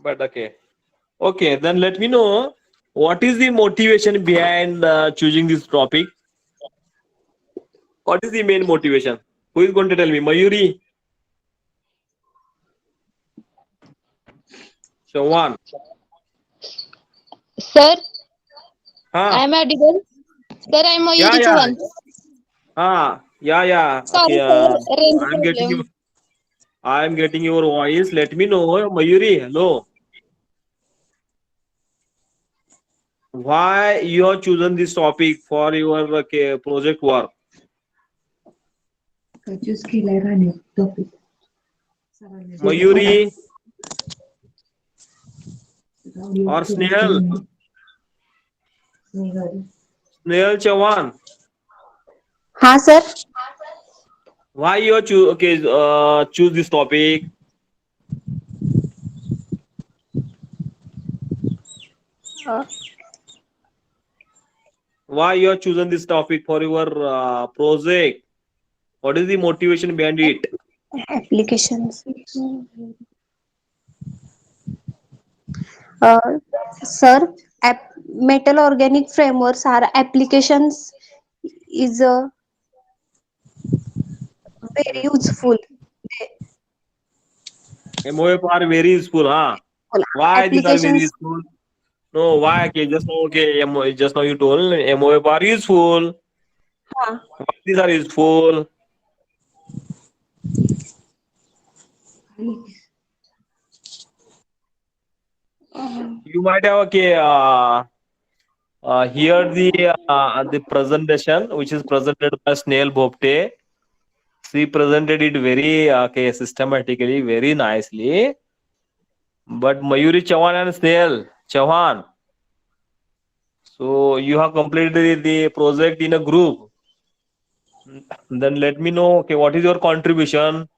But okay. Okay, then let me know what is the motivation behind choosing this topic? What is the main motivation? Who is going to tell me? Mayuri, Shawan. Sir, I Ah, am audible. Sir, I am yeah, Mayuri yeah. Chavan. Yeah, yeah. Okay, Sorry, sir, range I'm getting you. problem. I'm getting your voice. Let me know, Mayuri. Hello. Why you have chosen this topic for your project work? Choose केलाय राहणे topic सरांनी Mayuri audio or फिरत की Snehal? म्हणे Snehal Snehal Chavan. हाँ sir. Why you choose this topic? Uh, Why you have chosen this topic for your project? What is the motivation behind it? applications. Uh, Sir, metal organic frameworks are applications is very useful. They- MOF are very useful, huh? Why these are very Applications. useful? No, why? Okay, just now, just now you told MOF are useful. हाँ. Why these are useful? You might have heard the presentation which is presented by Snail Bhopte. She presented it very systematically, very nicely. But Mayuri Chavan and Snail Chavan, so you have completed the project in a group. Then let me know, okay, what is your contribution?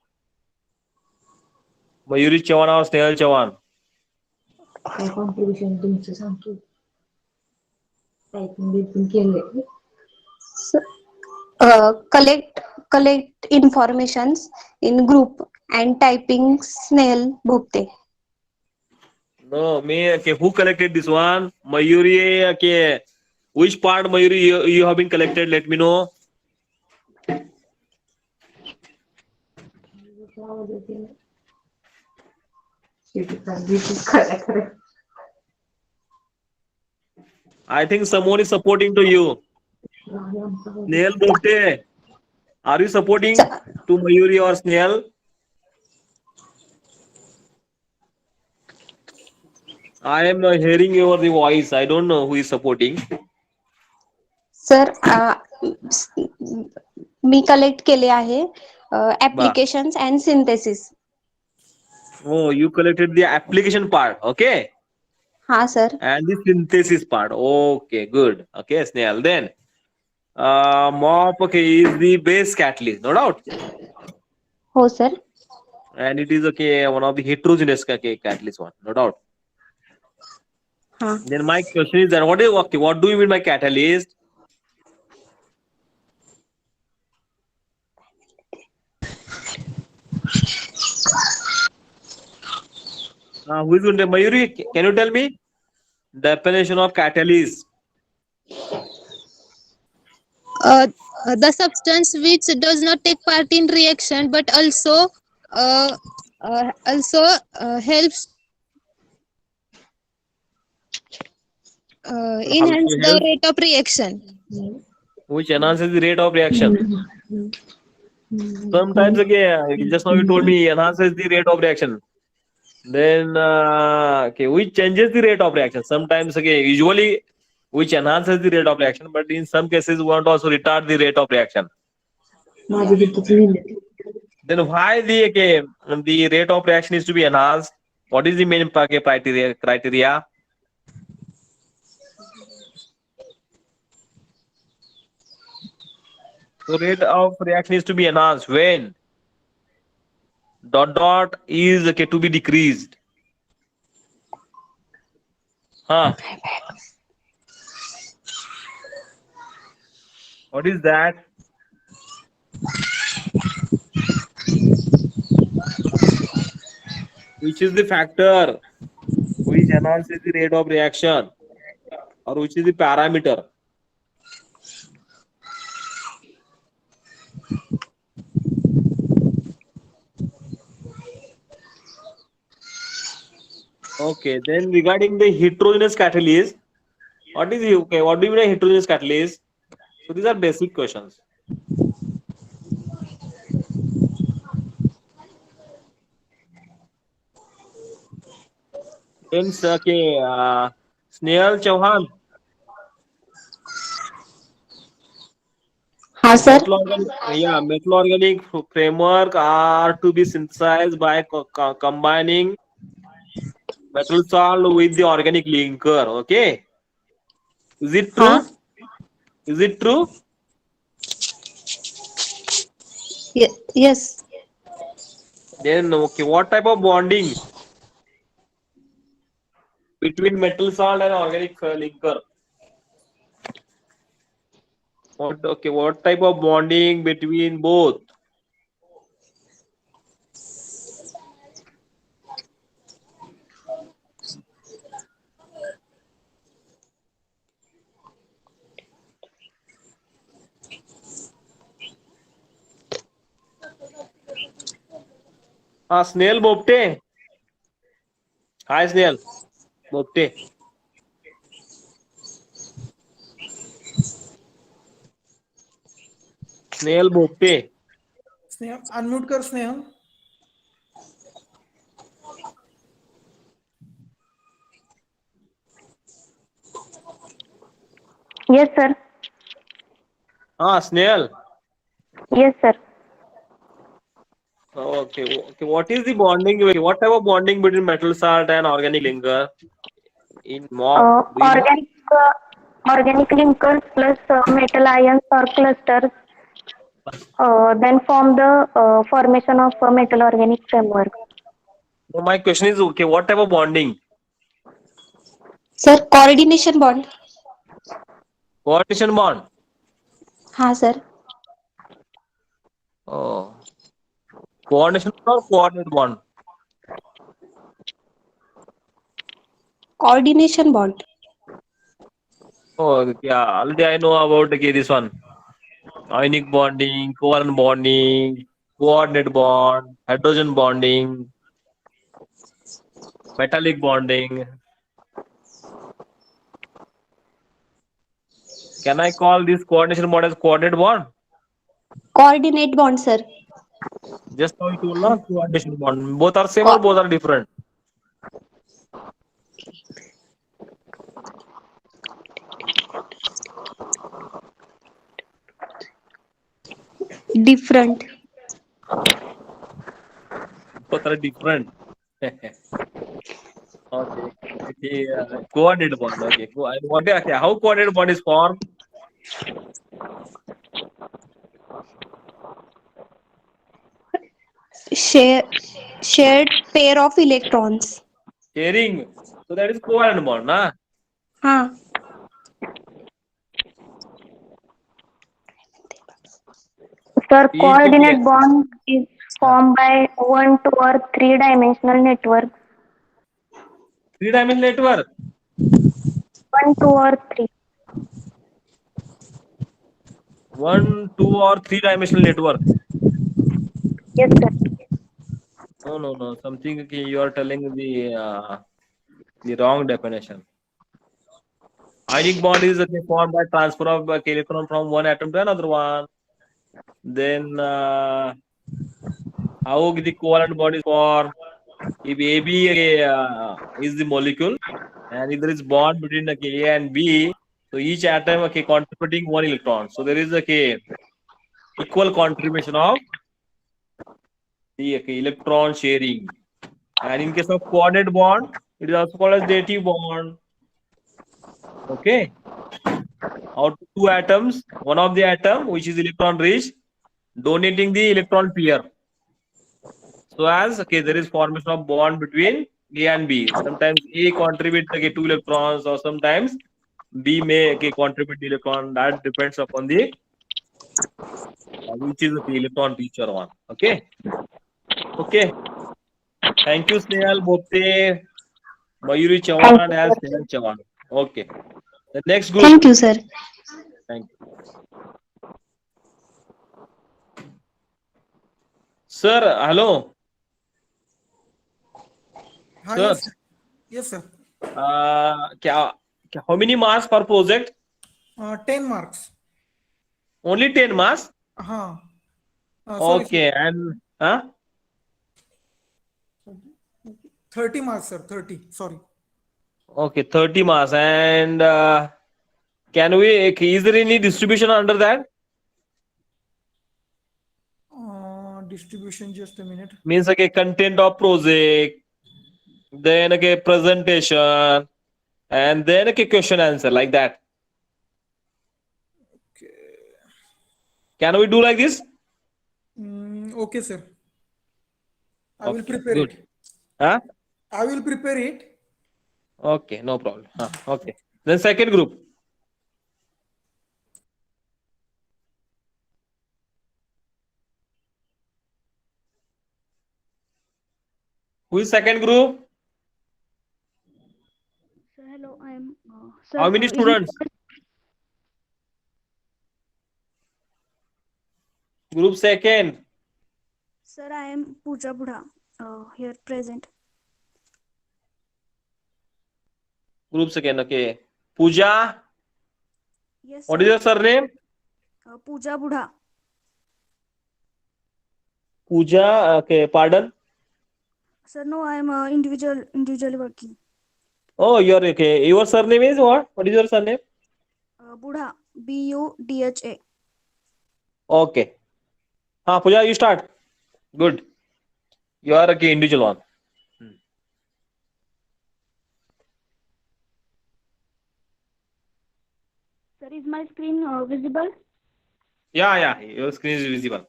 Mayuri Chavan or Snail Chavan? काय contribution तुमचं सांगतो typing बिपिंग केलंय Collect informations in group and typing snail bhopte. No, me, okay, who collected this one? Mayuri, okay. Which part, Mayuri, you have been collected? Let me know. आवाज येते ना शेवटी काय खरं I think someone is supporting to you. नाही आमचा आवाज Snail Bhopte, are you supporting Ch- to Mayuri or Snail? I am hearing your the voice. I don't know who is supporting. Sir, me collect केले आहे Bah. applications and synthesis. Oh, you collected the application part, okay, हाँ sir. and the synthesis part. Okay, good. Okay, Snail. Then, MOP okay is the base catalyst, no doubt, हो sir. and it is okay one of the heterogeneous catalyst one, no doubt. हाँ. Then my question is that what is okay? What do you mean by catalyst? Who is going to Mayuri? Can you tell me definition of catalyst? uh, the substance which does not take part in reaction but uh, also helps enhance Also the helps rate of reaction. which enhances the rate of reaction. Sometimes again, just now you told me enhances the rate of reaction. Then okay, which changes the rate of reaction. Sometimes again, usually which enhances the rate of reaction, but in some cases we want to also retard the rate of reaction. माझी देखील लिहिली Then why the rate of reaction is to be enhanced? What is the main criteria? So rate of reaction is to be enhanced when dot dot is okay to be decreased. Huh? What is that? Which is the factor? which enhances the rate of reaction or which is the parameter. Okay, then regarding the heterogeneous catalyst, what is okay? What do you mean by heterogeneous catalyst? So these are basic questions. Then okay, Snehal Chauhan, हाँ sir. metal organic framework are to be synthesized by combining metal salt with the organic linker. Okay, is it हाँ. true? Is it true? Yes. Then okay, what type of bonding between metal salt and organic linker? What type of bonding between both? Snail Bopte. Hi, Snail Bopte. Snail Bopte. Snehal unmute कर Snehal. Yes sir. Snail. Yes sir. Okay. What is the bonding? What type of bonding between metal salt and organic linker? In mock, do you know? Organic linkers plus metal ions or clusters then form the formation of metal organic framework. So my question is okay. What type of bonding? Sir, coordination bond. Coordination bond. हाँ sir. Oh, coordination or coordinate bond? Coordination bond. Oh, yeah. Already I know about okay, this one. Ionic bonding, covalent bonding, coordinate bond, hydrogen bonding, metallic bonding. Can I call this coordination bond as coordinate bond? Coordinate bond sir. Just how you told no coordination bond. Both are same or Co- both are different? Different. Both are different. Okay. Okay. Coordinate bond. Okay. Okay. How coordinate bond is formed? Share, shared pair of electrons. Sharing. So that is covalent bond, nah? हाँ. Sir, ठीक है. coordinate bond is formed by one, two, or three-dimensional network. Three-dimensional network. One, two, or three. One, two, or three-dimensional network. Yes, sir. No. Something okay, you are telling the wrong definition. Ionic bond is okay, formed by transfer of electron from one atom to another one. Then how the covalent bond is formed? If AB is the molecule and if there is bond between okay, A and B, so each atom okay, contributing one electron. So there is okay, equal contribution of the okay, electron sharing. And in case of coordinate bond, it is also called as dative bond. Okay. Out of two atoms, one of the atom which is electron rich, donating the electron pair. So as okay, there is formation of bond between A and B. Sometimes A contributes okay, two electrons, or sometimes B may okay, contribute the electron. That depends upon the which is the electron richer one. Okay. Okay. Thank you, Snehal Bopte. Mayuri Thank Chavan you, and sir. Sneha Chavan. Okay. The next group. Thank you, sir. Thank you. Sir, hello. Sir, Yes. Yes, sir. how many marks per project? 10 marks. Only 10 marks? Uh-huh. Sorry, sir. Okay. And 30 marks, sir. 30. Sorry. okay, 30 marks. And is there any distribution under that? Distribution, just a minute. Means like a content of project, then a presentation, and then a question answer like that. Can we do like this? Okay, sir. I will Okay, prepare good. it. Huh? I will prepare it. Okay, no problem. Okay. Then second group. Who is second group? Sir, hello. I am. How Sir, many is my students? Group second. sir? I am Pooja Budha. Here present. Group second. Okay. Pooja. Yes, What is sir. your surname? Pooja Budha. Pooja. Okay. Pardon. Sir, no, I am individually working. Oh, you're okay. Your surname is what? What is your surname? Budha. Budha. Okay. Pooja, you start. Good. You are okay. Individual one. Sir, is my screen visible? Yeah. Your screen is visible.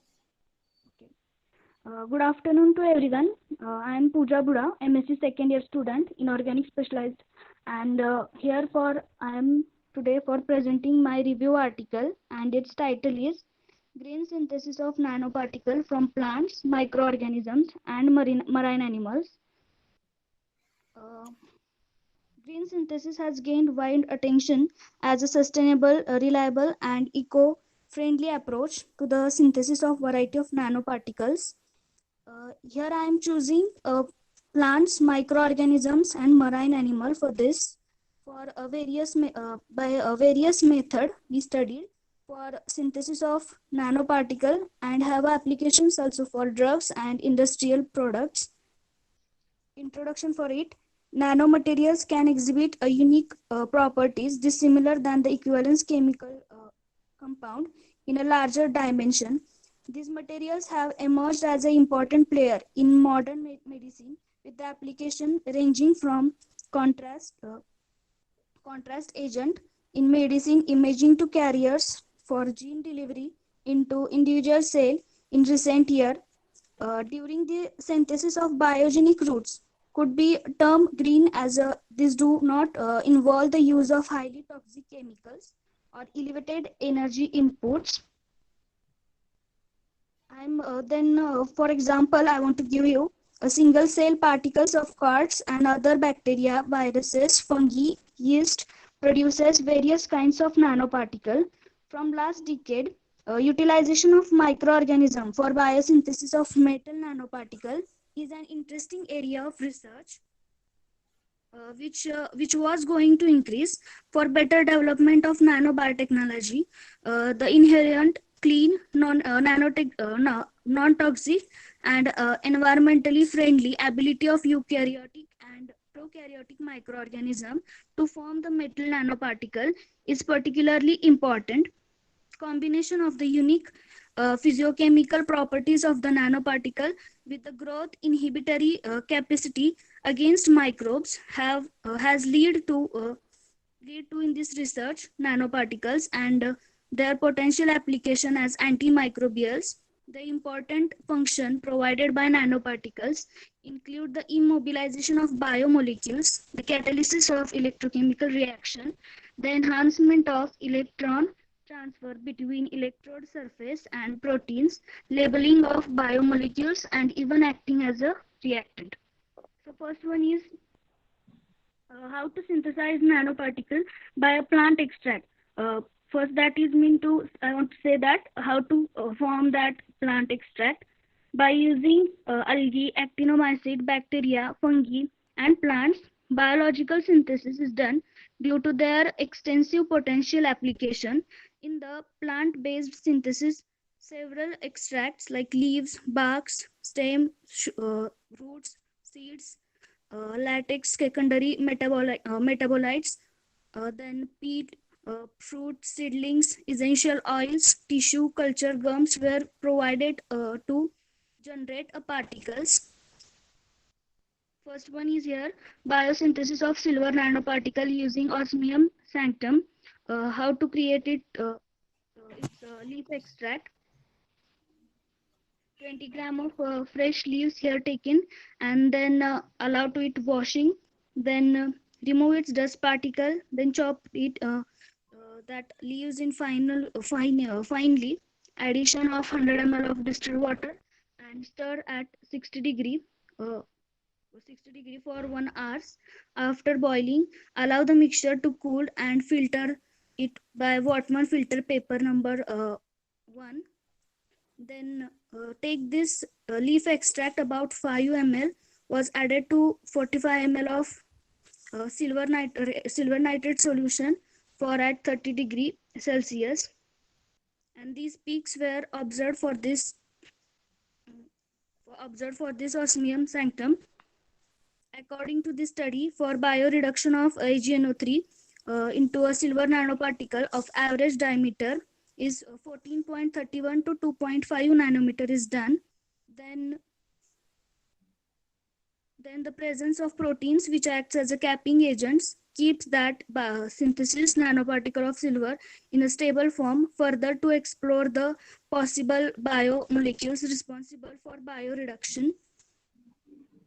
Good afternoon to everyone. I am Pooja Budha, MSc second year student in organic specialized, and I am today for presenting my review article, and its title is Green Synthesis of Nanoparticle from Plants, Microorganisms, and Marine Animals. Uh, Green synthesis has gained wide attention as a sustainable, reliable, and eco-friendly approach to the synthesis of variety of nanoparticles. Here I am choosing plants, microorganisms, and marine animal for this. Various method we studied for synthesis of nanoparticle and have applications also for drugs and industrial products. Introduction for it. Nanomaterials can exhibit a unique properties dissimilar than the equivalence chemical compound in a larger dimension. These materials have emerged as an important player in modern medicine, with the application ranging from contrast contrast agent in medicine imaging to carriers for gene delivery into individual cell in recent year. During the synthesis of biogenic roots could be termed green as these do not involve the use of highly toxic chemicals or elevated energy inputs. For example, I want to give you a single cell particles of cards and other bacteria, viruses, fungi, yeast produces various kinds of nanoparticle. From last decade, utilization of microorganism for biosynthesis of metal nanoparticle is an interesting area of research which was going to increase for better development of nanobiotechnology, the inherent clean, non-toxic, and environmentally friendly ability of eukaryotic and prokaryotic microorganism to form the metal nanoparticle is particularly important. Combination of the unique physiochemical properties of the nanoparticle with the growth inhibitory capacity against microbes has lead to in this research nanoparticles and their potential application as antimicrobials. The important function provided by nanoparticles include the immobilization of biomolecules, the catalysis of electrochemical reaction, the enhancement of electron transfer between electrode surface and proteins, labeling of biomolecules, and even acting as a reactant. So first one is how to synthesize nanoparticle by a plant extract. First, that is mean to I want to say that how to form that plant extract by using algae, actinomycete, bacteria, fungi, and plants. Biological synthesis is done due to their extensive potential application in the plant-based synthesis. Several extracts like leaves, barks, stem, roots, seeds, latex secondary metabolites, then peat, fruit, seedlings, essential oils, tissue culture gums were provided to generate a particles. First one is here biosynthesis of silver nanoparticle using osmium sanctum. How to create it? It's leaf extract. 20 gram of fresh leaves here taken and then allow to it washing, then remove its dust particle, then chop it that leaves in finely, addition of 100 ml of distilled water and stir at 60 degree for 1 hour. After boiling, allow the mixture to cool and filter it by Wattman filter paper number 1. Then take this leaf extract about 5 ml was added to 45 ml of silver nitrate solution for at 30 degree Celsius, and these peaks were observed for this osmium sanctum. According to this study, for bioreduction of AgNO3 into a silver nanoparticle of average diameter is 14.31 to 2.5 nanometer is done. Then the presence of proteins which acts as a capping agents keeps that synthesis nanoparticle of silver in a stable form. Further, to explore the possible biomolecules responsible for bioreduction,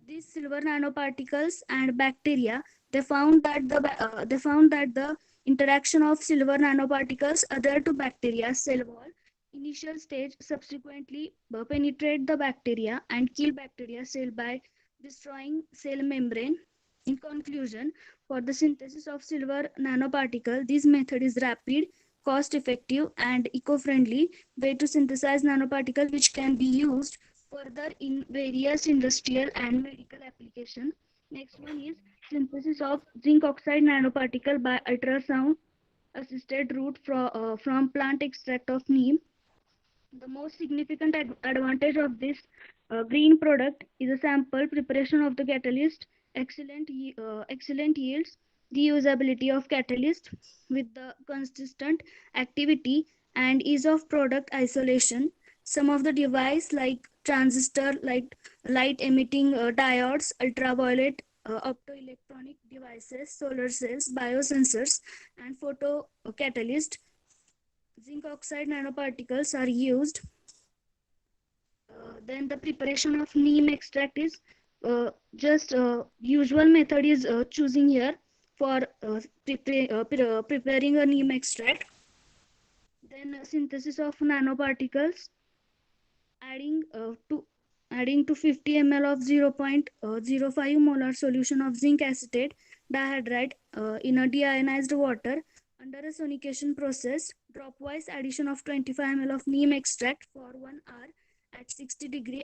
these silver nanoparticles and bacteria, they found that the interaction of silver nanoparticles adhere to bacteria cell wall initial stage subsequently penetrate the bacteria and kill bacteria cell by destroying cell membrane. In conclusion, for the synthesis of silver nanoparticle, this method is rapid, cost effective, and eco-friendly way to synthesize nanoparticle which can be used further in various industrial and medical applications. Next one is synthesis of zinc oxide nanoparticle by ultrasound assisted route from plant extract of neem. The most significant advantage of this green product is a sample preparation of the catalyst, excellent yields, reusability of catalyst with the consistent activity and ease of product isolation. Some of the device like transistor, like light emitting diodes, ultraviolet optoelectronic devices, solar cells, biosensors, and photo catalyst zinc oxide nanoparticles are used. Then the preparation of neem extract is just usual method is choosing here for preparing a neem extract. Then synthesis of nanoparticles, adding to 50 ml of 0.05 molar solution of zinc acetate dihydride in a deionized water under a sonication process. Dropwise addition of 25 ml of neem extract for 1 hour at 60 degree,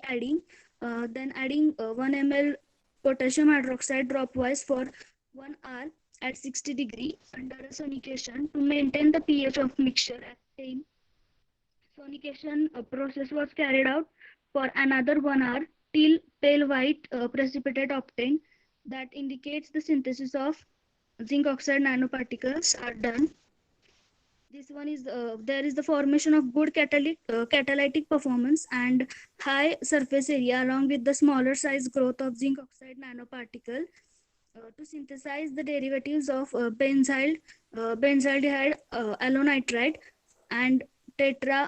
then adding 1 ml potassium hydroxide dropwise for 1 hour at 60 degree under a sonication to maintain the pH of mixture at 10. Sonication process was carried out for another 1 hour till pale white precipitate obtained that indicates the synthesis of zinc oxide nanoparticles are done. This one is there is the formation of good catalytic performance and high surface area along with the smaller size growth of zinc oxide nanoparticle to synthesize the derivatives of benzaldehyde alonitride and tetraalkyl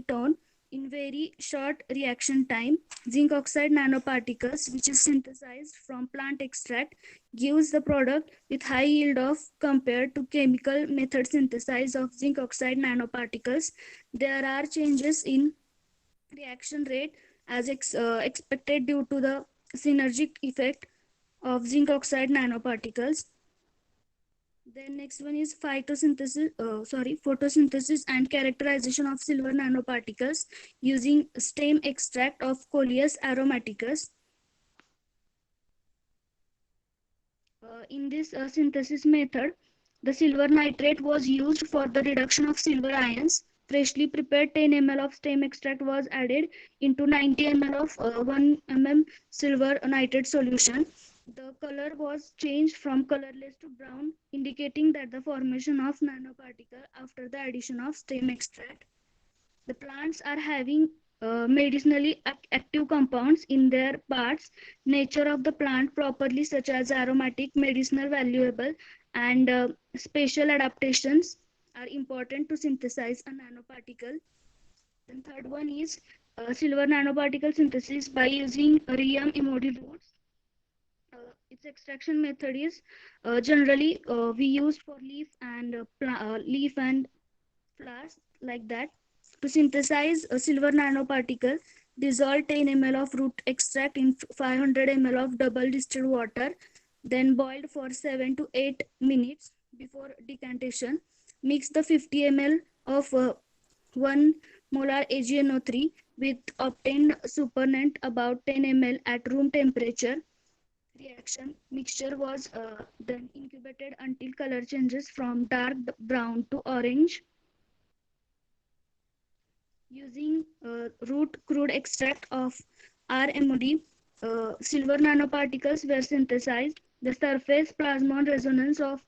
tone in very short reaction time. Zinc oxide nanoparticles, which is synthesized from plant extract, gives the product with high yield of compared to chemical method synthesis of zinc oxide nanoparticles. There are changes in reaction rate as expected due to the synergic effect of zinc oxide nanoparticles. Then next one is photosynthesis and characterization of silver nanoparticles using stem extract of Coleus aromaticus. In this synthesis method, the silver nitrate was used for the reduction of silver ions. Freshly prepared 10 ml of stem extract was added into 90 ml of 1 mm silver nitrate solution. The color was changed from colorless to brown, indicating that the formation of nanoparticle after the addition of stem extract. The plants are having medicinally active compounds in their parts. Nature of the plant properly, such as aromatic, medicinal, valuable, and spatial adaptations are important to synthesize a nanoparticle. Then third one is silver nanoparticle synthesis by using rheum emody roots. Its extraction method is generally we use for leaf and flowers like that. To synthesize a silver nanoparticle, dissolve 10 ml of root extract in 500 ml of double distilled water, then boiled for 7 to 8 minutes before decantation. Mix the 50 ml of 1 molar AgNO3 with obtained supernatant about 10 ml at room temperature. Reaction mixture was then incubated until color changes from dark brown to orange. Using root crude extract of RMOD, silver nanoparticles were synthesized. The surface plasmon resonance of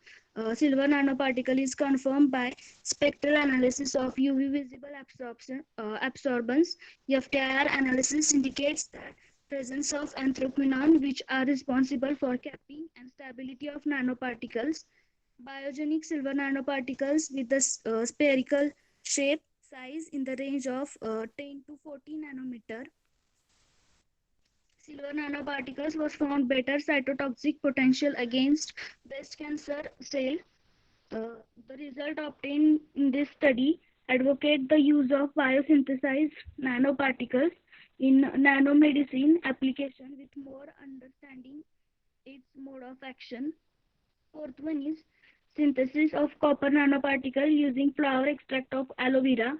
silver nanoparticle is confirmed by spectral analysis of UV visible absorbance. FTIR analysis indicates that presence of anthraquinone, which are responsible for capping and stability of nanoparticles. Biogenic silver nanoparticles with the spherical shape size in the range of 10 to 40 nanometer. Silver nanoparticles was found better cytotoxic potential against breast cancer cell. The result obtained in this study advocate the use of biosynthesized nanoparticles in nanomedicine application with more understanding its mode of action. Fourth one is synthesis of copper nanoparticle using flower extract of aloe vera.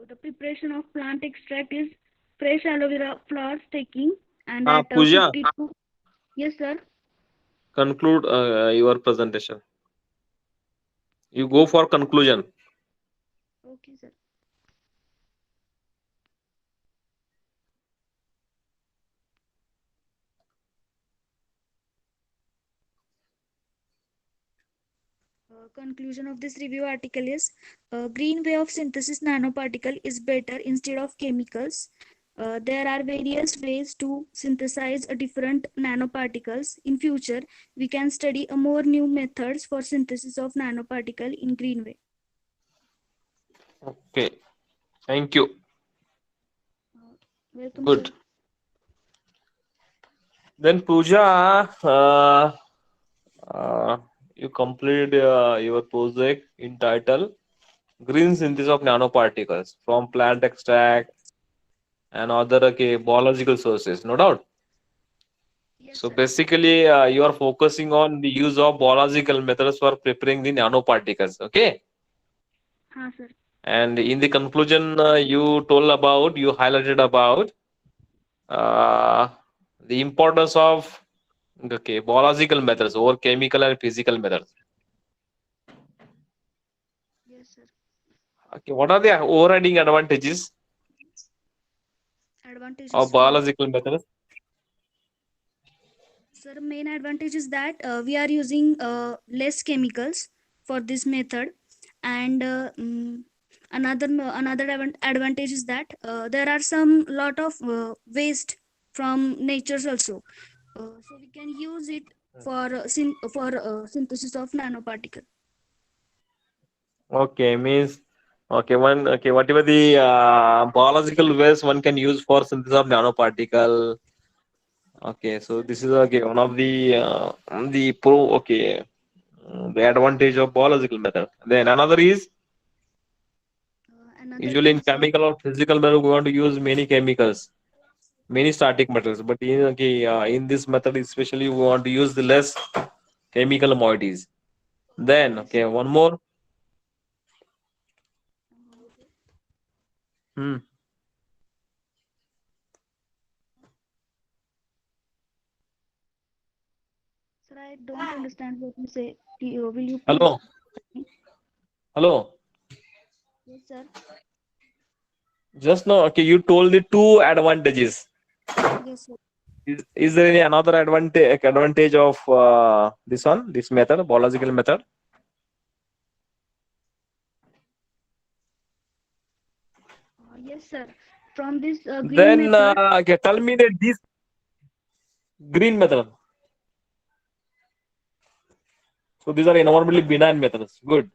The preparation of plant extract is fresh aloe vera flower taking and at Pooja, 52. Yes, sir. conclude your presentation. You go for conclusion. Okay, sir. Conclusion of this review article is green way of synthesis nanoparticle is better instead of chemicals. There are various ways to synthesize a different nanoparticles. In future, we can study a more new methods for synthesis of nanoparticle in green way. Okay. Thank you. Welcome, Good. sir. Then Pooja, you completed your project in title Green Synthesis of Nanoparticles from Plant Extract and other biological sources, no doubt. Yes, So sir. basically, you are focusing on the use of biological methods for preparing the nanoparticles, okay? Sir. And in the conclusion, you highlighted about the importance of biological methods over chemical and physical methods. Yes, sir. Okay, what are the overriding advantages Advantages of for biological methods? sir, main advantage is that we are using less chemicals for this method, and another advantage is that there are some lot of waste from natures also, so we can use it for synthesis of nanoparticle. Okay, means whatever the biological waste one can use for synthesis of nanoparticle. Okay, so this is one of the the advantage of biological method. Then another is Another usually in is chemical or physical method we want to use many chemicals. many static materials, but in this method especially we want to use the less chemical moieties. Then Yes, sir. one more. Hmm. Sir, I don't understand what you say. Will you please? Hello, hello. Yes, sir. Just now, you told the two advantages. Yes, sir. Is there any another advantage of this method, biological method? Yes, sir. From this green Then method, tell me that this green method. So these are environmentally benign methods. Good.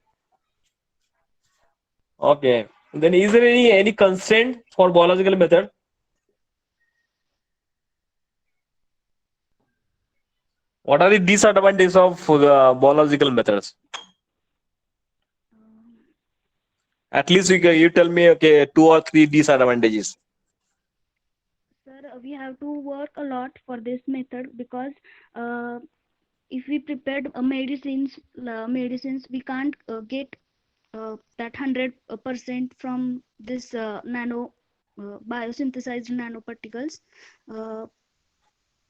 Okay. Then is there any constraint for biological method? What are the disadvantages of biological methods? um, At least you tell me, okay, two or three disadvantages. sir, we have to work a lot for this method because uh, if we prepared medicines, we can't get that 100% from this biosynthesized nanoparticles. Uh,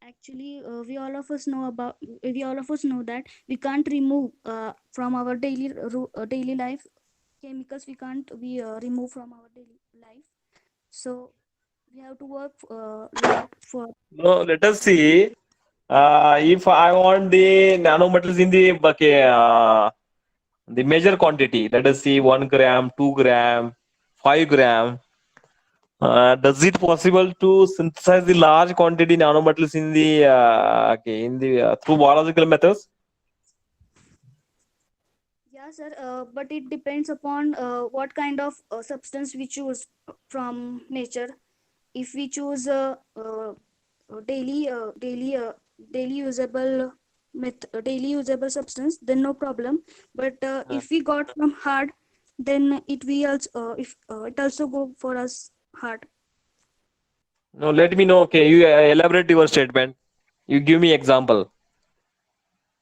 Actually, we all of us know that we can't remove from our daily life chemicals. We can't we remove from our daily life. So we have to work a lot for. No, let us see. If I want the nanometals in the okay, the major quantity, let us see 1 gram, 2 gram, 5 gram. Does it possible to synthesize the large quantity nanometals in the through biological methods? Yeah, sir, but it depends upon what kind of substance we choose from nature. If we choose daily daily usable daily usable substance, then no problem. But if we got from hard, then it we also if it also go for us hard. No, let me know. Okay, you elaborate your statement. You give me example.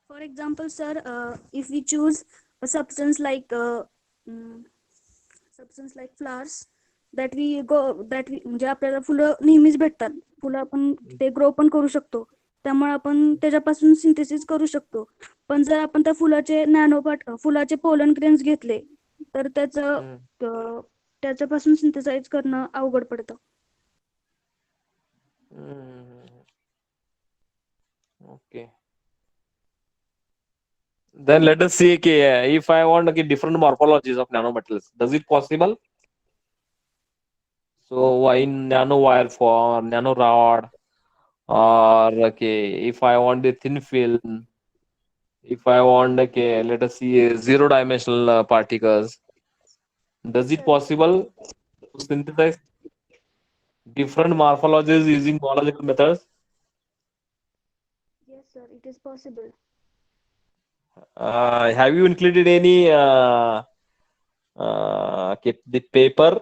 For example, sir, if we choose a mm, substance like flowers, that we म्हणजे आपल्याला फुलं नेहमीच भेटतात. फुलं आपण ते grow पण करू शकतो. त्यामुळे आपण त्याच्यापासून सिंथेसिस करू शकतो. पण जर आपण त्या फुलाचे पोलन ग्रेन्स घेतले, तर त्याच्यापासून सिंथेसाइज करणं अवघड पडतं. Okay. Then let us see if I want different morphologies of nanometals. Does it possible? So in nanowire form, nanorod, or if I want the thin film, if I want let us see zero dimensional particles. Does Yes, it sir. possible to synthesize different morphologies using biological methods? Yes, sir. It is possible. Have you included any the paper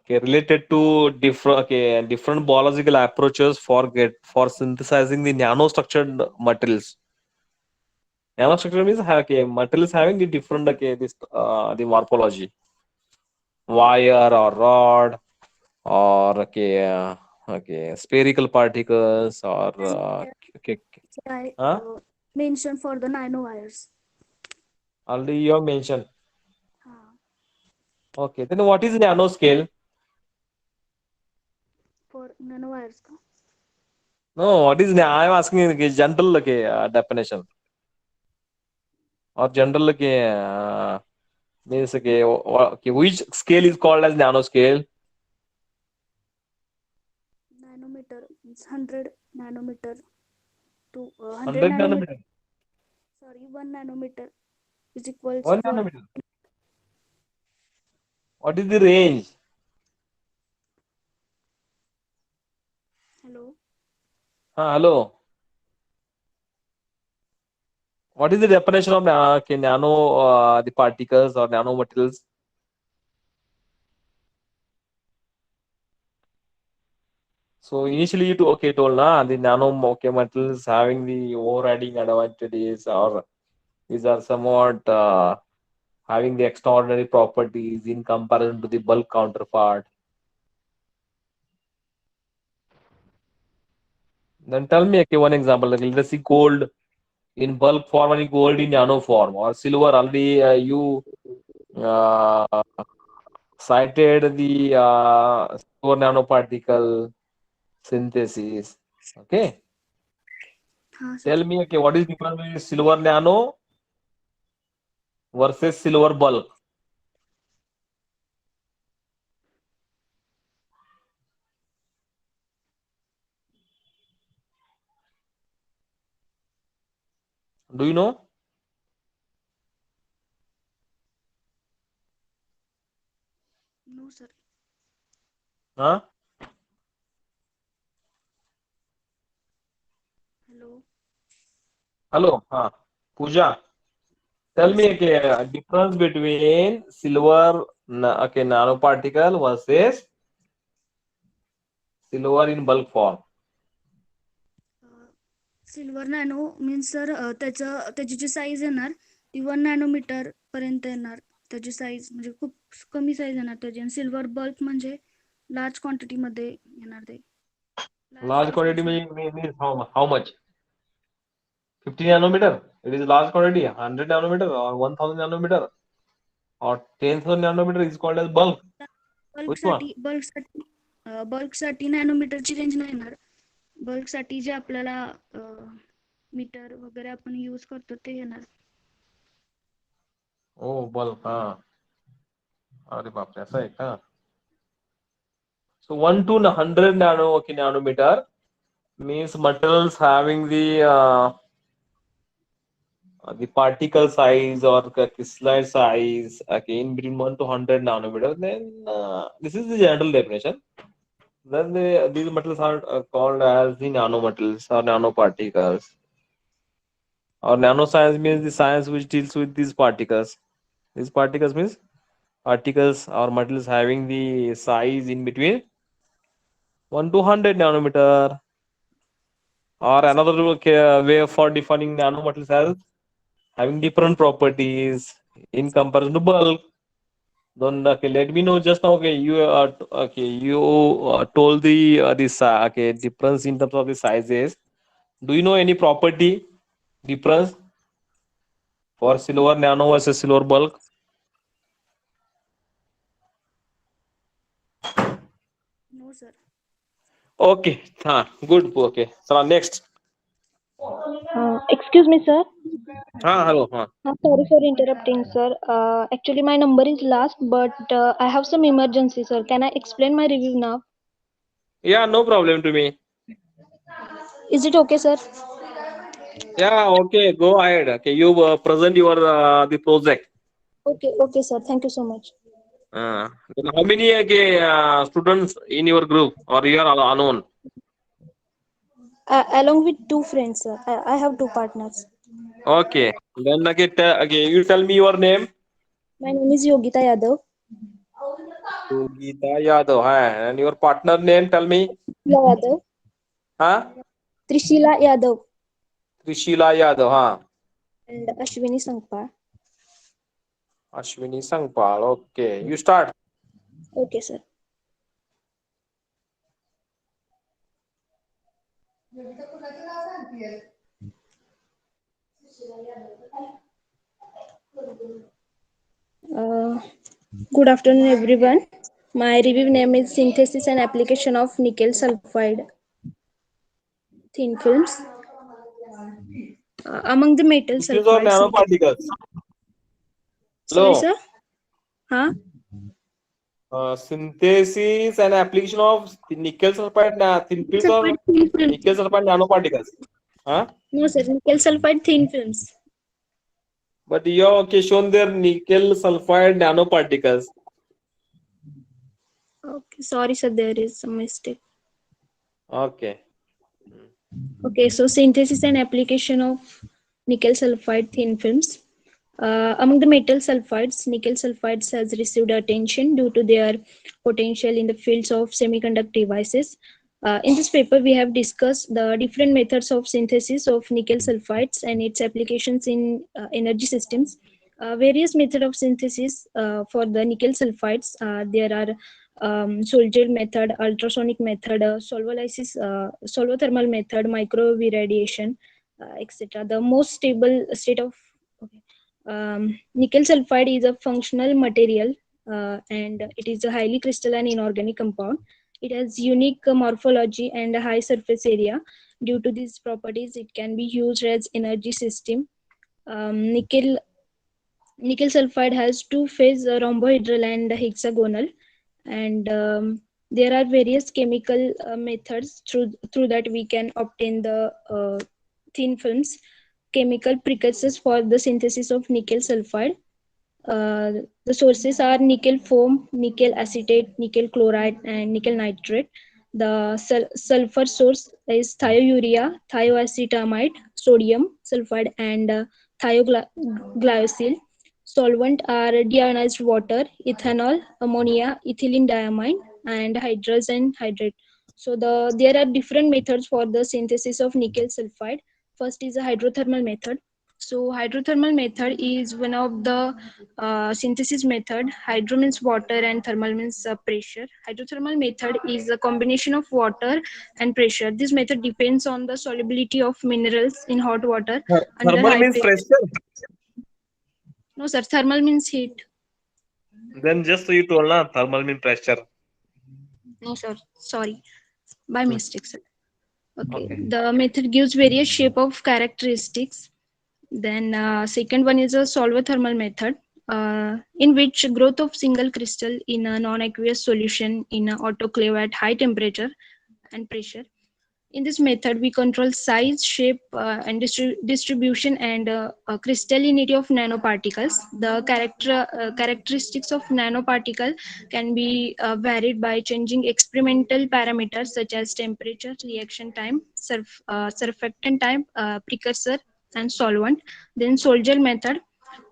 related to different biological approaches for synthesizing the nanostructured materials? Nanostructure means materials having the different the morphology, wire or rod or spherical particles or okay, I huh? mentioned for the nanowires. Already you have mentioned. Uh, Okay, then what is nanoscale? for nanowires. No, what is I am asking general definition or general means which scale is called as nanoscale? Nanometer means 100 nanometer to 100 100 nanometer. nanometer. Sorry, 1 nanometer is equals 1 for. nanometer. What is the range? Hello. Hello. What is the definition of nano the particles or nanomaterials? So initially you told na the nano materials having the overriding advantages, or these are somewhat having the extraordinary properties in comparison to the bulk counterpart. Then tell me, okay, one example. Like, let's see gold in bulk form and gold in nano form, or silver. Already you uh, cited the silver nanoparticle synthesis. Okay, हाँ sir. tell me, okay, what is the difference between silver nano versus silver bulk? Do you know? No sir. Huh? Hello. Hello, Pooja. Tell Yes me, sir. okay, difference between silver nanoparticle versus silver in bulk form. Silver nano means sir त्याची जी size येणार ती 1 nanometre पर्यंत येणार. त्याची size म्हणजे खूप कमी size येणार त्याची. आणि सिल्वर बल्क म्हणजे लार्ज क्वांटिटीमध्ये येणार ते. Large quantity means how much? 50 nanometer. It is large quantity. 100 nanometer or 1000 nanometer or 10,000 nanometer is called as bulk. Which one? बल्कसाठी नॅनोमीटरची रेंज नाही येणार. बल्कसाठी जे आपल्याला मीटर वगैरे आपण यूज करतो ते येणार. Oh, bulk. अरे बापरे, असं आहे का? So 1 to 100 nanometer means materials having the particle size or crystalline size, okay, in between 1 to 100 nanometer. Then this is the general definition. Then these metals are called as the nanometals or nanoparticles. Or nanoscience means the science which deals with these particles. These particles means particles or metals having the size in between 1 to 100 nanometer. Or another way for defining nanometals as having different properties in comparison to bulk. Then okay, let me know just now. Okay, you told the this okay difference in terms of the sizes. Do you know any property difference for silver nano versus silver bulk? No sir. Okay, good. Okay, so next. Excuse me, sir. Hello. Sorry for interrupting, sir. Actually, my number is last, but I have some emergency, sir. Can I explain my review now? Yeah, no problem to me. Is it okay, sir? Yeah, okay, go ahead. Okay, you present your the project. Okay, sir. Thank you so much. Then how many students in your group, or you are alone? Along with two friends, sir. I have two partners. Okay. Then okay, you tell me your name. My name is Yogita Yadav. Sugita Yadav. And your partner name, tell me. Trishila Yadav. Huh? Trishila Yadav Trishila Yadav. and Ashwini Sangpal. Ashwini Sangpal. Okay. You start. Okay, sir. Good afternoon, everyone. My review name is Synthesis and Application of Nickel Sulfide Thin Films. Among the metal Synthesis or sulfides. nanoparticles? Sorry, Hello. sir. Huh? Synthesis and application of nickel sulfide thin films or Sulfide thin films. nickel sulfide nanoparticles? No, sir. Nickel sulfide thin films. But you have shown their nickel sulfide nanoparticles. Okay, sorry, sir. There is some mistake. Okay. Okay, so synthesis and application of nickel sulfide thin films. Among the metal sulfides, nickel sulfides has received attention due to their potential in the fields of semiconductor devices, In this paper, we have discussed the different methods of synthesis of nickel sulfides and its applications in energy systems. Various methods of synthesis for the nickel sulfides. There are sol gel method, ultrasonic method, solvolysis, solvothermal method, microwave irradiation, etc. The most stable state of okay. Nickel sulfide is a functional material and it is a highly crystalline inorganic compound. It has unique morphology and a high surface area. Due to these properties, it can be used as energy system. Nickel sulfide has two phase rhombohedral and hexagonal, and there are various chemical methods through that we can obtain the thin films, chemical precursors for the synthesis of nickel sulfide. The sources are nickel foam, nickel acetate, nickel chloride, and nickel nitrate. The sulfur source is thiourea, thioacetamide, sodium sulfide, and thioglycol. Solvent are deionized water, ethanol, ammonia, ethylene diamine, and hydrogen hydrate. So there are different methods for the synthesis of nickel sulfide. First is a hydrothermal method. So hydrothermal method is one of the synthesis method. Hydro means water and thermal means pressure. Hydrothermal method is a combination of water and pressure. This method depends on the solubility of minerals in hot water under Thermal high means pressure. pressure. No sir, thermal means heat. Then just you told na thermal means pressure. No sir, sorry, by mistake sir. Okay, Okay. the method gives various shape of characteristics. Then second one is a solvothermal method, in which growth of single crystal in a non-aqueous solution in an autoclave at high temperature and pressure. In this method, we control size, shape, and distribution and crystallinity of nanoparticles. The characteristics of nanoparticle can be varied by changing experimental parameters such as temperature, reaction time, surfactant time, precursor, and solvent. Then Sol-Gel method.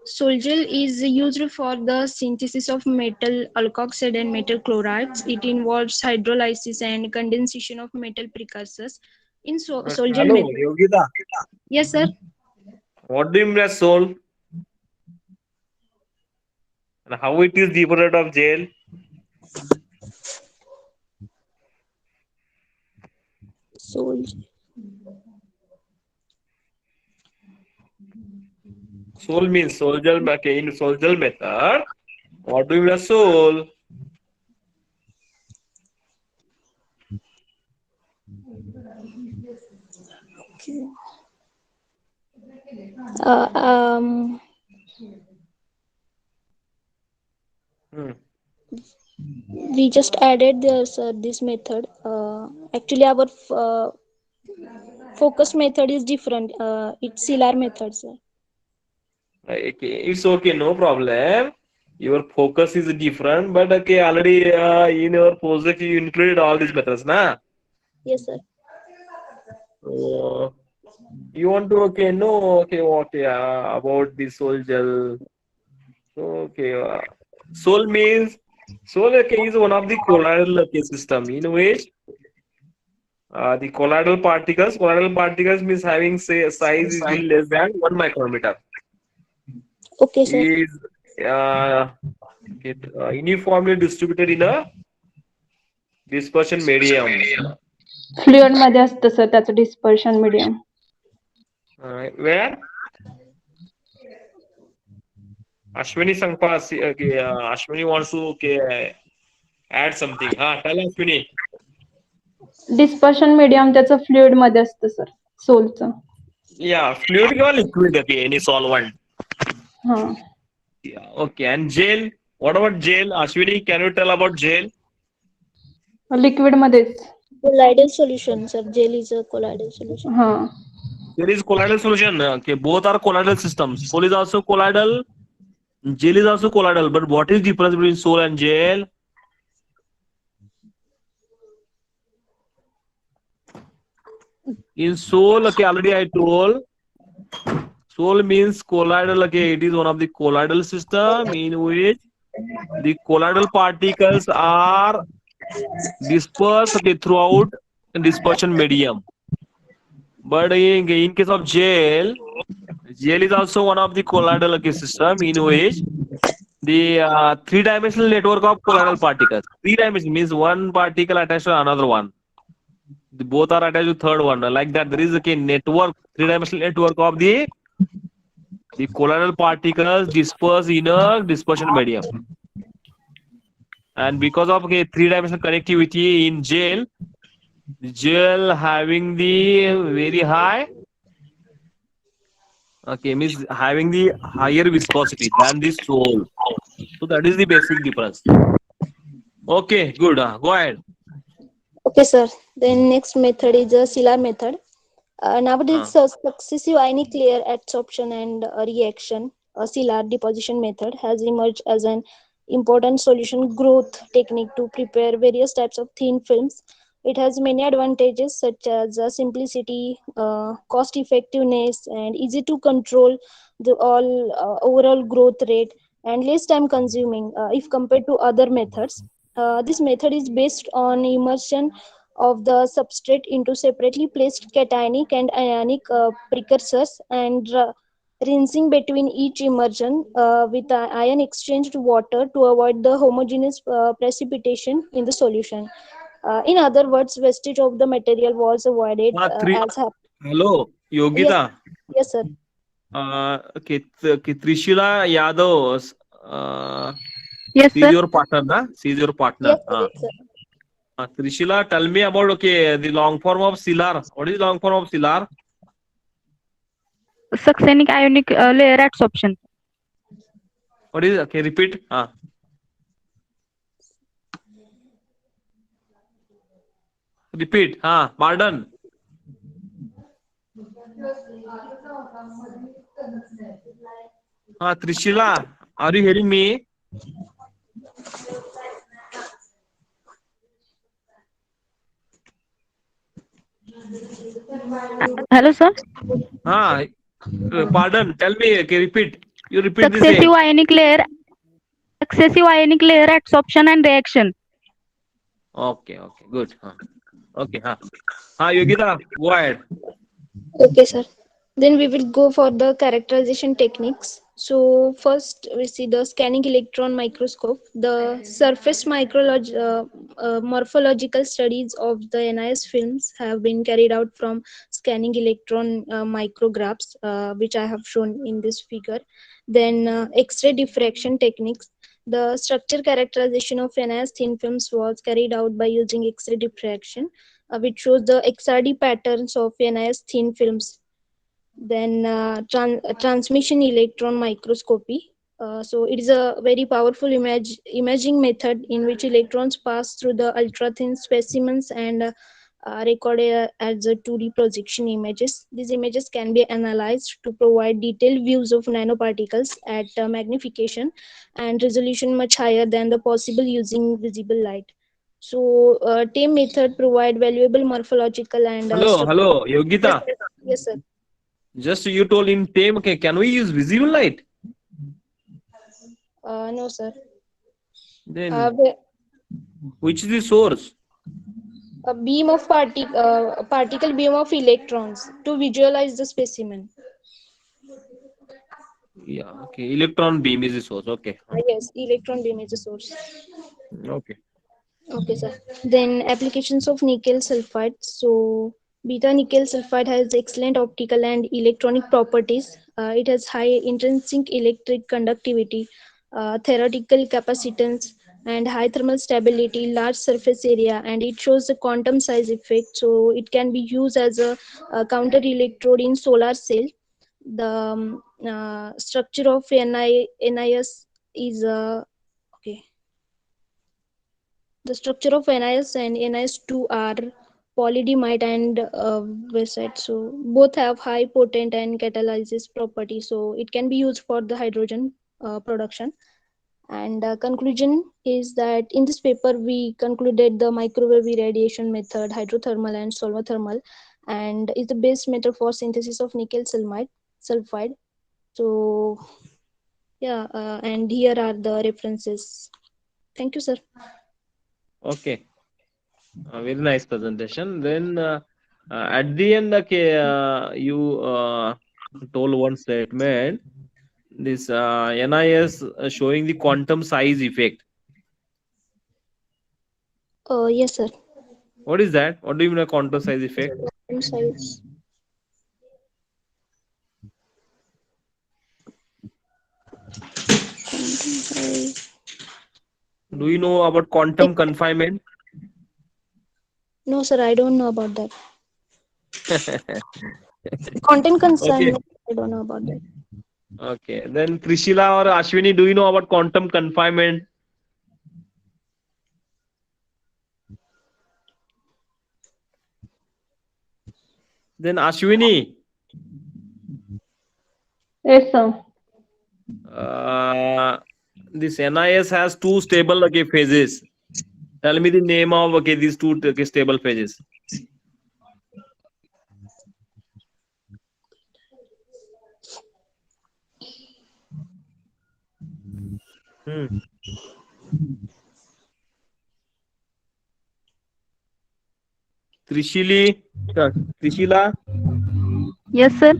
Sol-Gel is used for the synthesis of metal alkoxide and metal chlorides. It involves hydrolysis and condensation of metal precursors. In Sol-Gel Hello, method, Yogita. yes sir. What do you mean by soul? And how it is different of jail? Sol-Gel. Soul means soldier. Okay, in soldier method. What do you mean by soul? Uh, um, Hmm. we just added this method. Actually, our focus method is different. It's CLR method, sir. Okay, it's okay, no problem. Your focus is different, but okay, already in your project you included all these methods, na? Yes, sir. So you want to okay about the soul gel. So okay, soul means soul okay, is one of the colloidal okay, system in which the colloidal particles means having say size is will less than 1 micrometer. Okay, sir. Is uh, uniformly distributed in a dispersion medium. Fluid मध्ये असतं sir त्याचं dispersion medium. Where Ashwini Sangpa, okay, Ashwini wants to okay, add something. Tell Ashwini. Dispersion medium त्याचं fluid मध्ये असतं sir सोलचं. Yeah, fluid or liquid, okay, any solvent. हा Yeah, okay. And gel, what about gel? Ashwini, can you tell about gel? Liquid मध्येच. Colloidal solution, sir. Gel is a colloidal solution. हा There is colloidal solution. Okay, both are colloidal systems. Sol is also colloidal. Gel is also colloidal. But what is the difference between sol and gel? In sol, okay, already I told. Sol means colloidal. Okay, it is one of the colloidal system in which the colloidal particles are dispersed okay throughout dispersion medium. But in case of gel is also one of the colloidal system in which the three-dimensional network of colloidal particles. Three-dimensional means one particle attached to another one. Both are attached to third one. Like that, there is a network, three-dimensional network of the colloidal particles dispersed in a dispersion medium. And because of three-dimensional connectivity in gel having the very high, means having the higher viscosity than the sole. So that is the basic difference. Okay, good. Go ahead. Okay, sir. Then next method is the Scylla method. Nowadays, successive ionic layer adsorption and reaction, Scylla deposition method, has emerged as an important solution growth technique to prepare various types of thin films. It has many advantages such as simplicity, cost effectiveness, and easy to control the all overall growth rate, and less time consuming if compared to other methods. This method is based on immersion of the substrate into separately placed cationic and ionic precursors, and rinsing between each immersion with ion exchanged water to avoid the homogeneous precipitation in the solution. In other words, wastage of the material was avoided as happened. Hello, Yes, Yogita. yes, sir. Trishila Yadav. Yes, She is sir. your partner, na? She is your partner. Yes, sir. Yes, sir. Trishila, tell me about the long form of Silar. What is the long form of Silar? Succinic ionic layer adsorption. What is repeat? Repeat. Pardon. Trishila, are you hearing me? Hello, sir. Pardon. Tell me. Okay, repeat. You repeat the Successive same. ionic layer, adsorption and reaction. Okay. Good. Okay. Yogita, go ahead. Okay, sir. Then we will go for the characterization techniques. So first we see the scanning electron microscope. The surface morphological studies of the NIS films have been carried out from scanning electron micrographs, which I have shown in this figure. Then X-ray diffraction techniques. The structure characterization of NIS thin films was carried out by using X-ray diffraction, which shows the XRD patterns of NIS thin films. Then transmission electron microscopy. So it is a very powerful imaging method in which electrons pass through the ultra thin specimens and recorded as the 2D projection images. These images can be analyzed to provide detailed views of nanoparticles at magnification and resolution much higher than the possible using visible light. So, TAME method provide valuable morphological and Hello, Yes, Yogita. sir. Yes, sir. Just you told in TAME, okay, can we use visible light? No, sir. Then The- which is the source? a beam of particle beam of electrons to visualize the specimen. Yeah, okay. Electron beam is the source. Okay. Yes, electron beam is the source. Okay. Okay, sir. Then applications of nickel sulfide. So beta nickel sulfide has excellent optical and electronic properties. It has high intrinsic electric conductivity, theoretical capacitance, and high thermal stability, large surface area, and it shows the quantum size effect. So it can be used as a counter electrode in solar cell. The structure of NIS is okay. The structure of NIS and NIS2 are polydimide and vesite. So both have high potent and catalysis property. So it can be used for the hydrogen production. And conclusion is that in this paper we concluded the microwave irradiation method, hydrothermal and solvothermal, and is the best method for synthesis of nickel sulfide. So yeah, and here are the references. Thank you, sir. Okay. Very nice presentation. Then at the end, okay, you told one statement. This NIS showing the quantum size effect. Yes, sir. What is that? What do you mean by quantum size effect? Quantum size. Quantum size. Do you know about quantum confinement? No, sir, I don't know about that. Content Okay. consignment, I don't know about that. Okay. Then Trishila or Ashwini, do you know about quantum confinement? Then Ashwini, Yes, sir. this NIS has two stable phases. Tell me the name of these two stable phases. Hmm. Trishila, Yes, sir.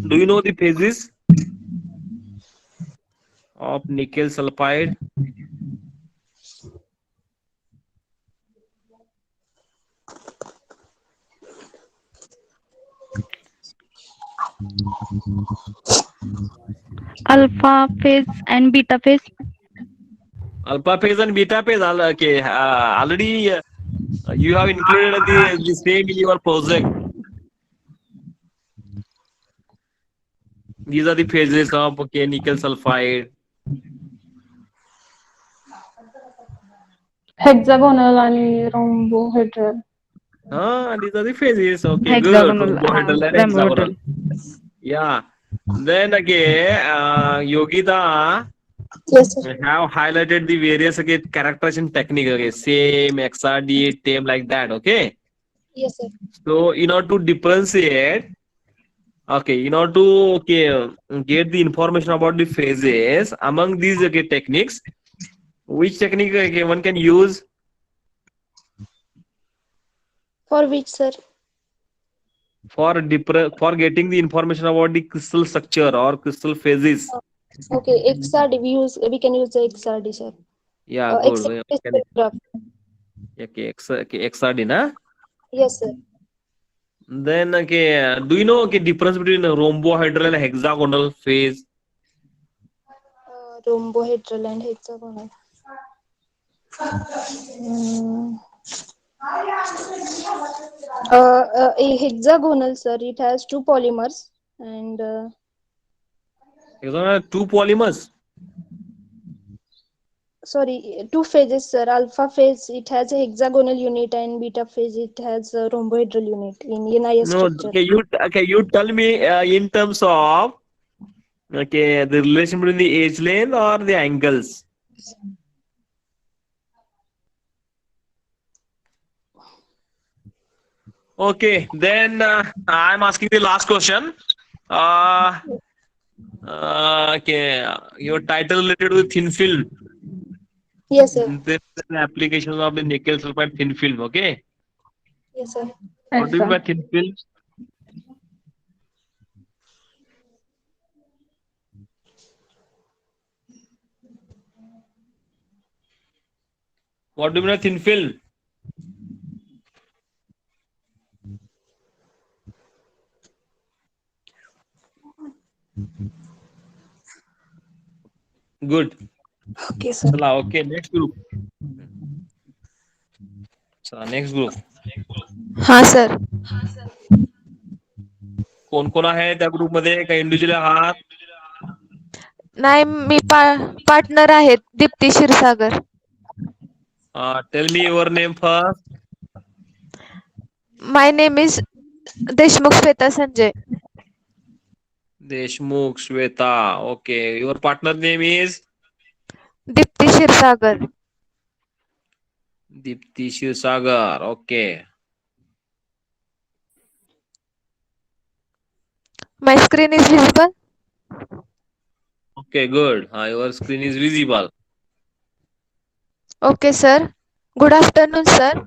do you know the phases of nickel sulfide? Alpha phase and beta phase. Alpha phase and beta phase. Okay, already you have included the same in your project. These are the phases of nickel sulfide. Hexagonal आणि rhombohedral. These are the phases. Okay, good. Hexagonal, Rhombohedral and hexagonal. rhombohedral. Yeah. Then again, Yogita Yes, sir. have highlighted the various characterization technique. Okay, same, XRD, TAME, like that. Okay. Yes, sir. So in order to differentiate, in order to get the information about the phases among these techniques, which technique one can use? For which, sir? For getting the information about the crystal structure or crystal phases. Okay, XRD. We can use the XRD, sir. Yeah, good. X-ray spectrograph. XRD, na? Yes, sir. Then do you know difference between rhombohedral and hexagonal phase? Rhombohedral and hexagonal. Mm. A hexagonal, sir, it has two polymers and Hexagonal has two polymers. sorry, two phases, sir. Alpha phase, it has a hexagonal unit, and beta phase, it has a rhombohedral unit in NIS No, structure. you tell me in terms of the relation between the edge length or the angles. Okay, then I'm asking the last question. Your title related to thin film. Yes, sir. This is the application of the nickel sulfide thin film. Okay. Yes, sir. What do you mean by thin film? What do you mean by thin film? Good. Okay, sir. Okay, next group. Next group. हा sir. कोण कोण आहे त्या group मध्ये? काही individual आहात? नाही, मी पार्टनर आहेत Deepti Kshirsagar. Tell me your name first. My name is Deshmukh Shweta Sanjay. Deshmukh Shweta. Okay. Your partner name is Deepti Kshirsagar. Deepti Kshirsagar. Okay. My screen is visible. Okay, good. Your screen is visible. Okay sir. Good afternoon sir.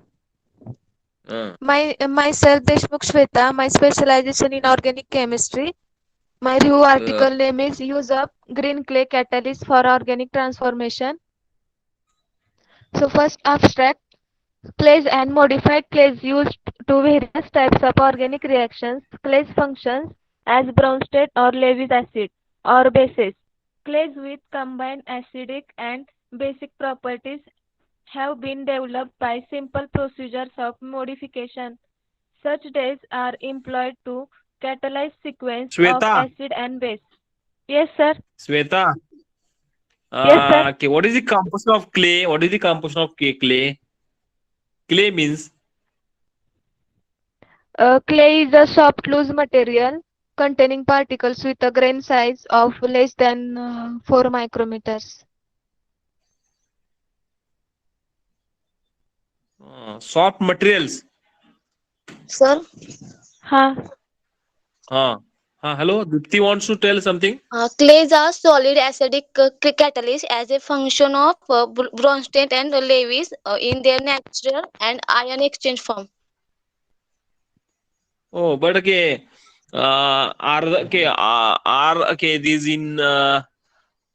Myself Deshmukh Shweta. My specialization in organic chemistry. My review article name is Use of Green Clay Catalyst for Organic Transformation. So first abstract. Clays and modified clays used to various types of organic reactions. Clays functions as Brownstein or Lewis acid or bases. Clays with combined acidic and basic properties have been developed by simple procedures of modification. Such days are employed to catalyze sequence of Shweta, acid and base. Yes, sir. Shweta. Yes, sir. Okay, what is the composition of clay? What is the composition of clay? Clay means Clay is a soft loose material containing particles with a grain size of less than 4 micrometers. soft materials. Sir, Huh. Hello, Dipti wants to tell something. clays are solid acidic catalyst as a function of Bronsted and Lewis in their natural and ion exchange form. Oh, but okay, are okay these in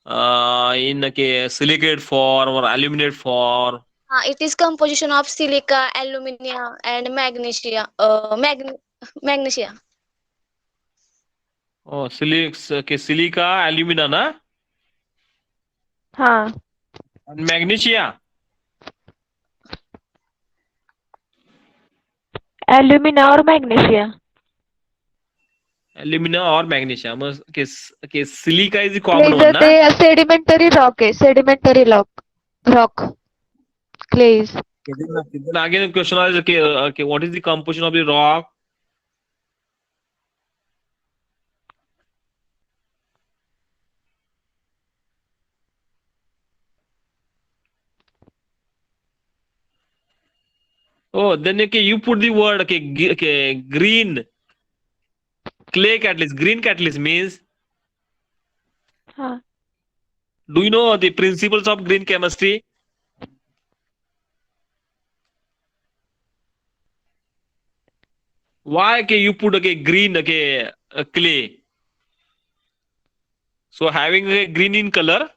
okay silicate form or aluminate form? It is composition of silica, alumina, and magnesia. Magnesia. Oh, silica, alumina, na, Huh. and magnesia. Alumina or magnesia. Alumina or magnesia. Okay, silica is the Clay common is one, na? a sedimentary rock. Sedimentary rock. Clays. Okay, then again the question is okay, what is the composition of the rock? Oh, then okay, you put the word okay, green clay catalyst. Green catalyst means, Huh. do you know the principles of green chemistry? Why okay, you put okay green okay clay? So having a green in color.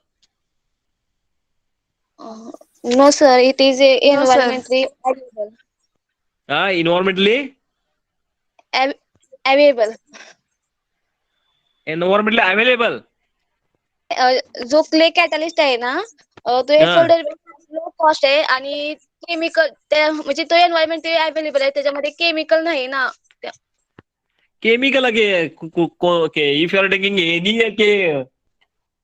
No, sir. It is a No, sir. environmentally available. Environmentally Available. available. जो clay catalyst आहे ना तो affordable low cost आहे आणि chemical म्हणजे तो environment available आहे त्याच्यामध्ये केमिकल नाही ना Chemical okay, if you are taking any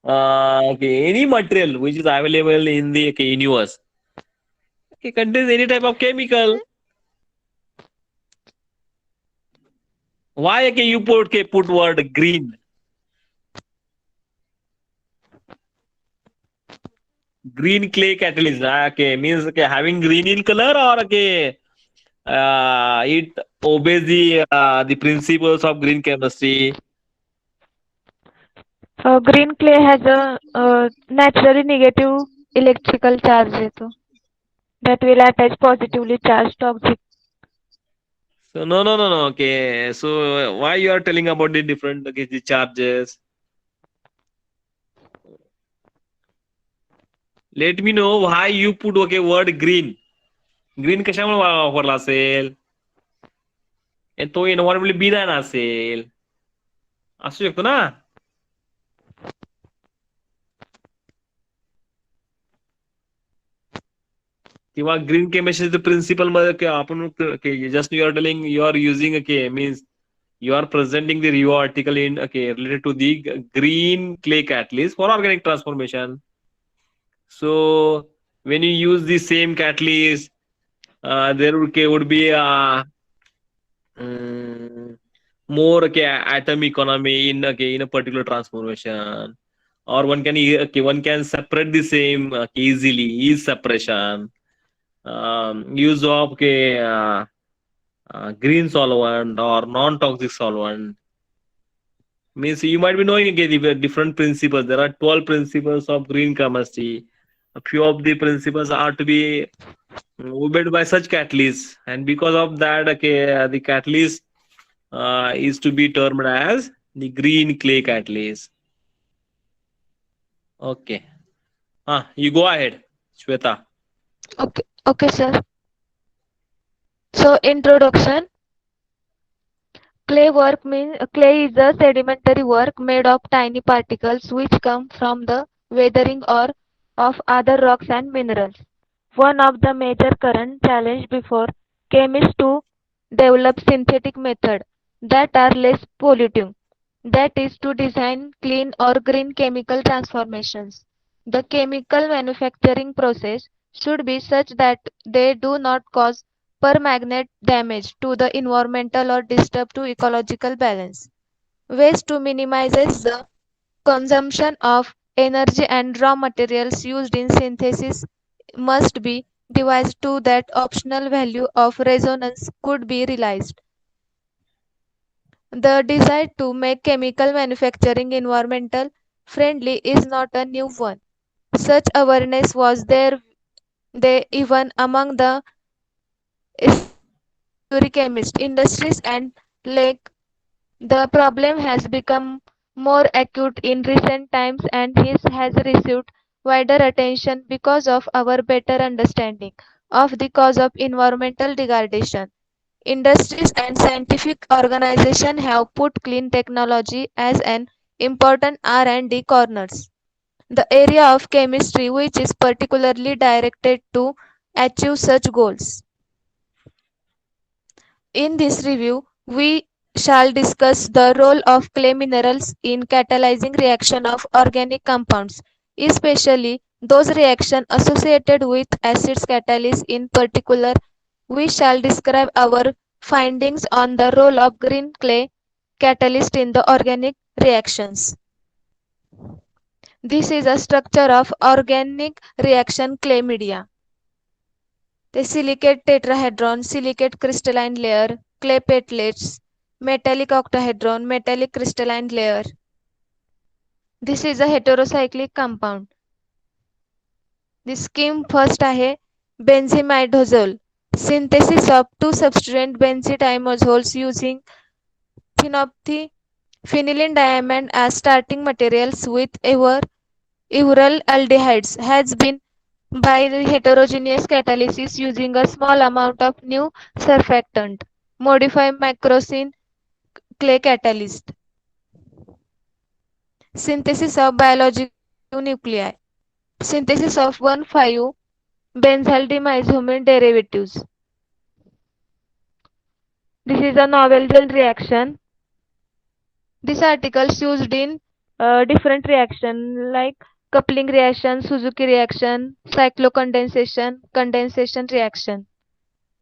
any material which is available in the universe, it contains any type of chemical. Why you put word green? Green clay catalyst. Okay, means okay, having green in color or okay, it obeys the principles of green chemistry. Green clay has a naturally negative electrical charge that will attach positively charged object. So no. Okay, so why you are telling about the different the charges? Let me know why you put okay word green. Green कशामुळे वापरला असेल? आणि तो एन्व्हायरमेंटली बिना नसेल असू शकतो ना. किंवा ग्रीन केमिस्ट्रीचं प्रिन्सिपल मध्ये आपण just you are telling you are using means you are presenting the review article in related to the green clay catalyst for organic transformation. So when you use the same catalyst, there would be more atom economy in in a particular transformation, or one can separate the same easily, ease separation, use of green solvent or non-toxic solvent. Means you might be knowing the different principles. There are 12 principles of green chemistry. A few of the principles are to be obeyed by such catalysts, and because of that, okay, the catalyst is to be termed as the green clay catalyst. Okay. You go ahead, Shweta. Okay, okay, sir. So, introduction. Clay is a sedimentary work made of tiny particles which come from the weathering or of other rocks and minerals. One of the major current challenge before chemists to develop synthetic methods that are less polluting. That is to design clean or green chemical transformations. The chemical manufacturing process should be such that they do not cause permanent damage to the environmental or disturb to ecological balance. Ways to minimize the consumption of energy and raw materials used in synthesis must be devised to that optional value of resonance could be realized. The desire to make chemical manufacturing environmental friendly is not a new one. Such awareness was there they even among the early chemists, industries and like the problem has become more acute in recent times and this has received wider attention because of our better understanding of the cause of environmental degradation. Industries and scientific organizations have put clean technology as an important R&D corners. The area of chemistry which is particularly directed to achieve such goals. In this review, we shall discuss the role of clay minerals in catalyzing reaction of organic compounds, especially those reactions associated with acids catalysis in particular. We shall describe our findings on the role of green clay catalyst in the organic reactions. This is a structure of organic reaction clay media. The silicate tetrahedron, silicate crystalline layer, clay platelets, metallic octahedron, metallic crystalline layer. This is a heterocyclic compound. The scheme first आहे benzimidazole. Synthesis of two substituent benzodiazoles using phenolphthalein diamine as starting materials with aryl aldehydes has been by the heterogeneous catalysis using a small amount of new surfactant. Modify macrocene clay catalyst. Synthesis of biological active nuclei. Synthesis of 1,5-benzyl diazomine derivatives. This is a novel reaction. This article is used in different reaction like coupling reaction, Suzuki reaction, cyclocondensation, condensation reaction.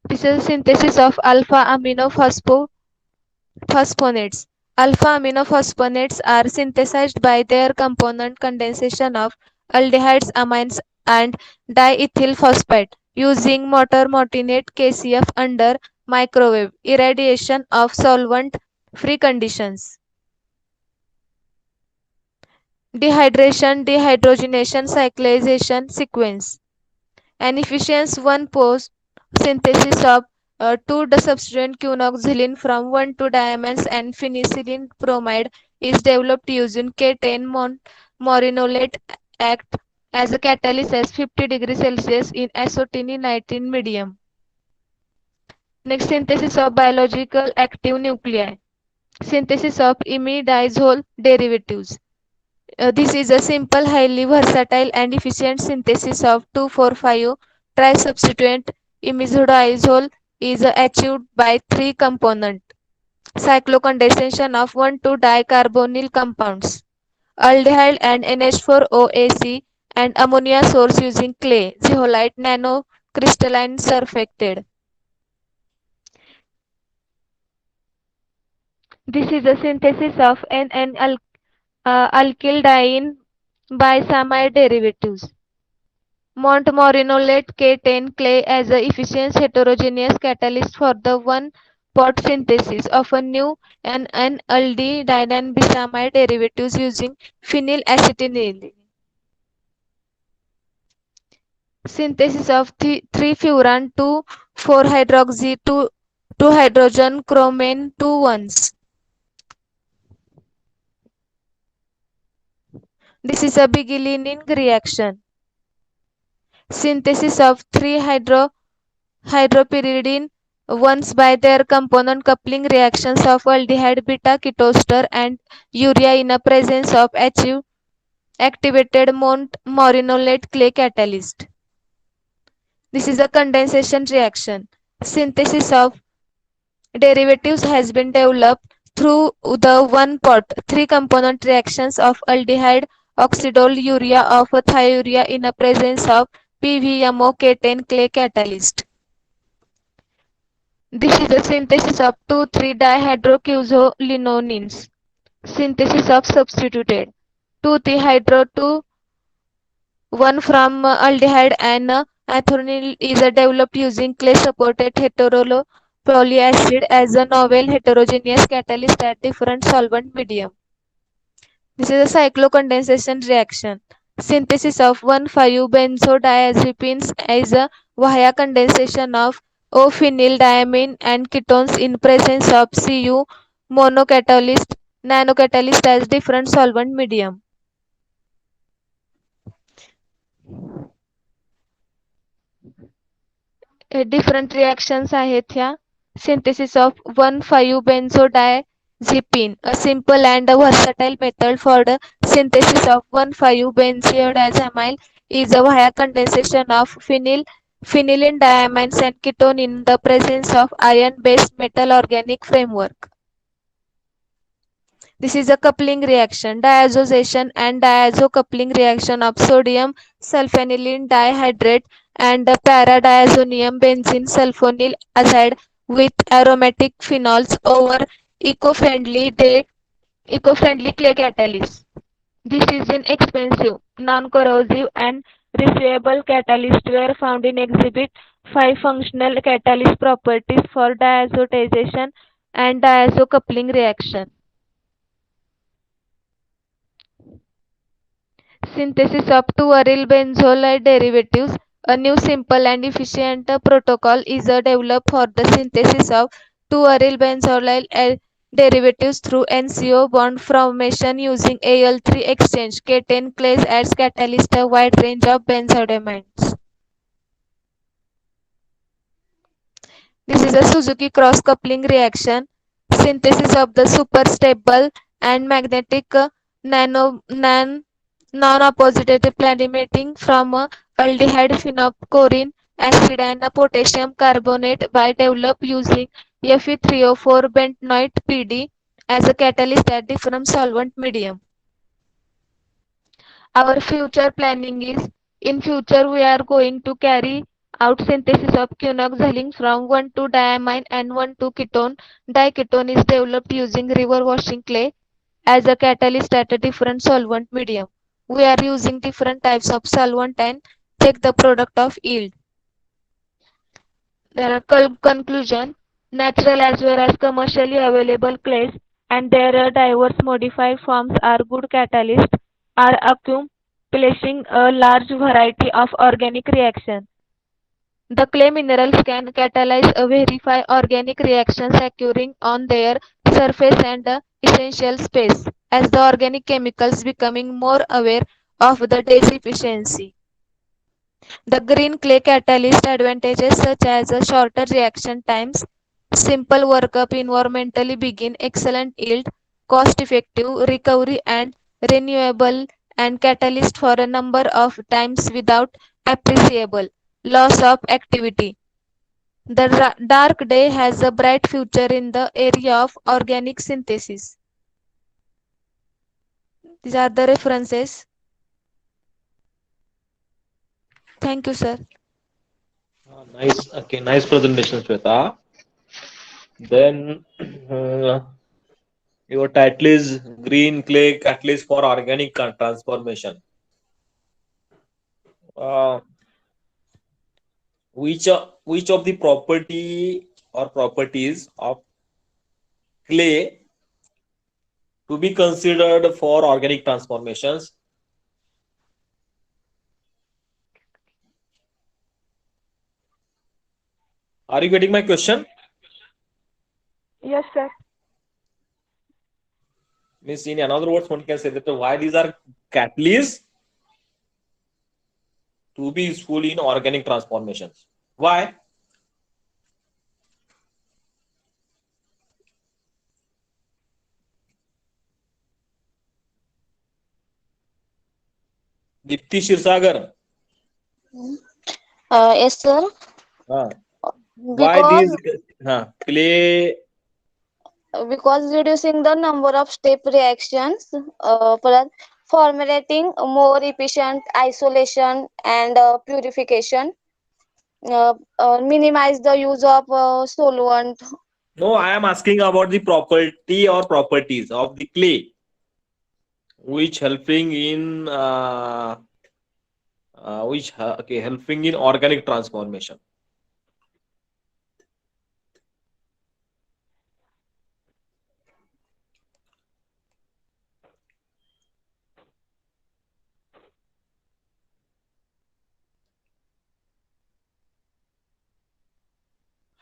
This is synthesis of alpha aminophosphonates. Alpha aminophosphonates are synthesized by their component condensation of aldehydes, amines, and diethyl phosphate using motor-martinate KCF under microwave irradiation of solvent-free conditions. Dehydration, dehydrogenation, cyclization sequence. An efficient one-post synthesis of two substituent quinoxylene from 1,2-diamines and phenicillin bromide is developed using K10 morinolate act as a catalyst at 50 degrees Celsius in acetylene-nitrene medium. Next, synthesis of biological active nuclei. Synthesis of imidazole derivatives. This is a simple, highly versatile and efficient synthesis of 2,4,5 trisubstituent imidazole is achieved by three component cyclocondensation of 1,2-dicarbonyl compounds, aldehyde and NH4OAC and ammonia source using clay, zeolite, nanocrystalline surfactant. This is a synthesis of alkyldiene bisamide derivatives. Montmorillonate K10 clay as a efficient heterogeneous catalyst for the one-pot synthesis of a new N-aldehyde bisamide derivatives using phenylacetylenediene. Synthesis of 3-furan to 4-hydroxy to 2-hydrogen chromane 2-1s. This is a beginning reaction. Synthesis of 3-hydropyridine once by their component coupling reactions of aldehyde beta ketoester and urea in a presence of activated morinolate clay catalyst. This is a condensation reaction. Synthesis of derivatives has been developed through the one pot 3-component reactions of aldehyde oxidol urea of thiourea in a presence of PVMO K10 clay catalyst. This is a synthesis of 2,3-dihydroxylinonens. Synthesis of substituted 2,3-hydro to 1 from aldehyde and ethylene is developed using clay supported heteropolyacid as a novel heterogeneous catalyst at different solvent medium. This is a cyclocondensation reaction. Synthesis of 1,5-benzodiazepines is a via condensation of O-phenyldimine and ketones in presence of Cu nanocatalyst as different solvent medium. Different reactions आहेत ह्या. Synthesis of 1,5-benzodiazepine, a simple and a versatile method for the synthesis of 1,5-benzodiazepine is via condensation of phenylendiamines and ketone in the presence of iron-based metal organic framework. This is a coupling reaction, diazotization and diazo coupling reaction of sodium sulfanylene dihydrate and para-diazonium benzene sulfonyl azide with aromatic phenols over eco-friendly clay catalyst. This is inexpensive, non-corrosive and refillable catalyst were found in Exhibit 5 functional catalyst properties for diazotization and diazo coupling reaction. Synthesis of 2-aryl benzolide derivatives. A new simple and efficient protocol is developed for the synthesis of 2-aryl benzolide derivatives through NCO bond formation using Al3 exchange. K10 clays adds catalyst a wide range of benzodiamides. This is a Suzuki cross-coupling reaction. Synthesis of the superstable and magnetic non-oppositive planimeting from aldehyde phenolphthalein acid and potassium carbonate by developed using Fe3O4 bentonite PD as a catalyst at different solvent medium. Our future planning is, in future we are going to carry out synthesis of quinoxylene from 1,2-diamine and 1,2-ketone. Diketone is developed using river washing clay as a catalyst at a different solvent medium. We are using different types of solvent and check the product of yield. There are conclusion. Natural as well as commercially available clays and their diverse modified forms are good catalysts are accumulating a large variety of organic reactions. The clay minerals can catalyze a verify organic reactions occurring on their surface and essential space as the organic chemicals becoming more aware of the day's efficiency. The green clay catalyst advantages such as shorter reaction times, simple workup, environmentally begin, excellent yield, cost-effective recovery and renewable and catalyst for a number of times without appreciable loss of activity. The dark day has a bright future in the area of organic synthesis. These are the references. Thank you, sir. Nice. Okay, nice presentation, Shweta. Then your title is Green Clay Catalyst for Organic Transformation. Which of the properties of clay to be considered for organic transformations? Are you getting my question? Yes, sir. Means in another words, one can say that why these are catalysts to be useful in organic transformations. Why? Dipti Shirsagar. Yes, sir. Uh, why Because these clay? reducing the number of step reactions, for formulating more efficient isolation and purification, minimize the use of solvent. No, I am asking about the property or properties of the clay, which helping in helping in organic transformation.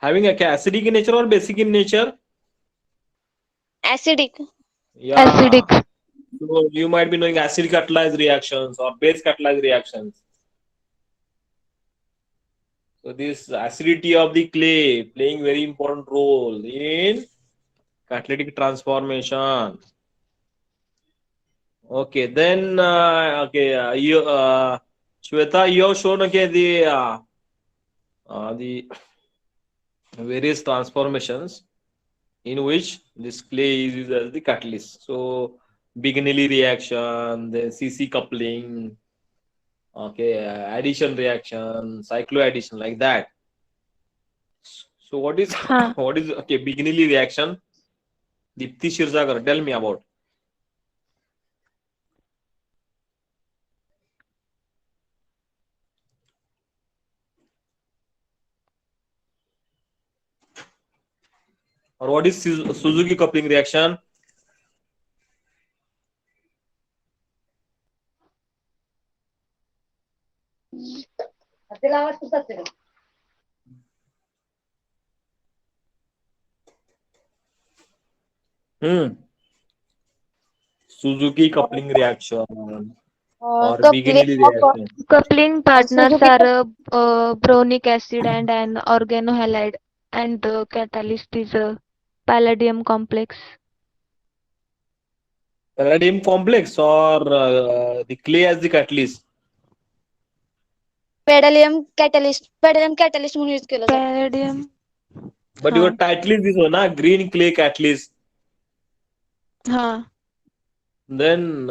Having a acidic in nature or basic in nature? Acidic. Yeah. Acidic. So you might be knowing acid catalyzed reactions or base catalyzed reactions. So this acidity of the clay playing very important role in catalytic transformation. Okay, then Shweta, you have shown the various transformations in which this clay is used as the catalyst. So Bignelli reaction, the CC coupling, okay, addition reaction, cycloaddition, like that. So what is Huh. what is Bignelli reaction? Dipti Shirsagar, tell me about. Or what is Suzuki coupling reaction? Hmm. Suzuki coupling reaction or Coupling Bignelli of reaction. Coupling partners Suzuki. are bronic acid and an organohalide, and the catalyst is a palladium complex. Palladium complex or the clay as the catalyst. Palladium catalyst म्हणून use केलं जातं. Palladium. But your Huh. title is this one, green clay catalyst. Huh. Then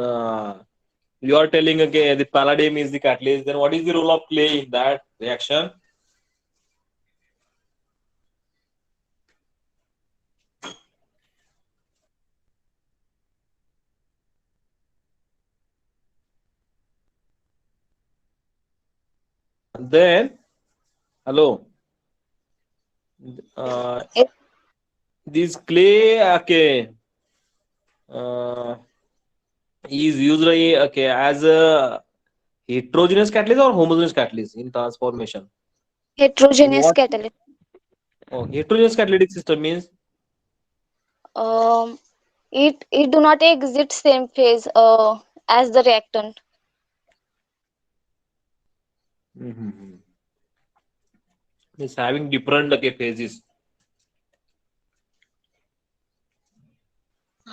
you are telling okay, the palladium is the catalyst. Then what is the role of clay in that reaction? And then hello, uh, this clay uh, is used as a heterogeneous catalyst or homogeneous catalyst in transformation. In Heterogeneous what? catalyst. Oh, heterogeneous catalytic system means Um, it do not exit same phase as the reactant. is having different phases.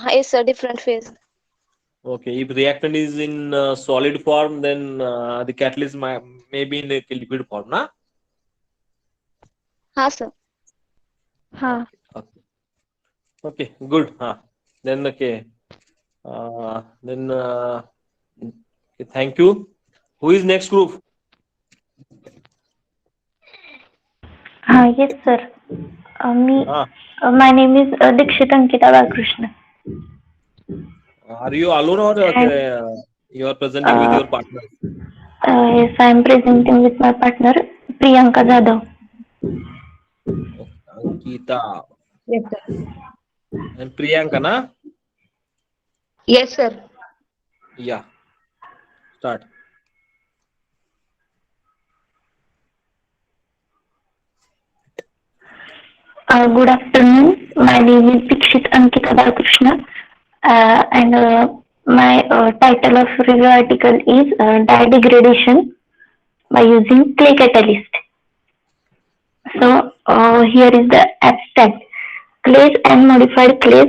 It's a different phase. Okay, if reactant is in solid form, then the catalyst may be in a liquid form, na? हाँ sir. Huh. Okay, okay, okay, good. Then then okay, thank you. Who is next group? Yes, sir. Ah, My name is Dikshit Ankita Balakrishna. are you alone or And you are presenting with your partner? yes, I am presenting with my partner Priyanka Jadhav. Okay, Ankita Yes, sir. and Priyanka, na? Yes, sir. Yeah, start. Good afternoon. My name is Dikshit Ankita Balakrishna, and my title of review article is dye degradation by using clay catalyst. So here is the abstract. Clays and modified clays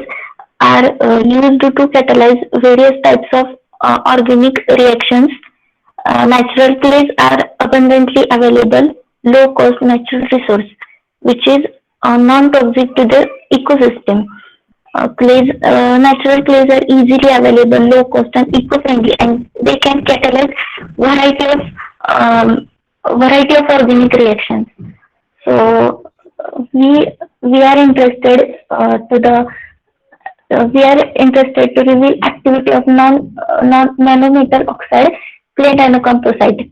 are used to catalyze various types of organic reactions. Natural clays are abundantly available, low cost natural resource, which is non toxic to the ecosystem. Natural clays are easily available, low cost, and eco-friendly, and they can catalyze variety of um, variety of organic reactions. So we are interested we are interested to reveal activity of non nanometal oxide clay nanocomposite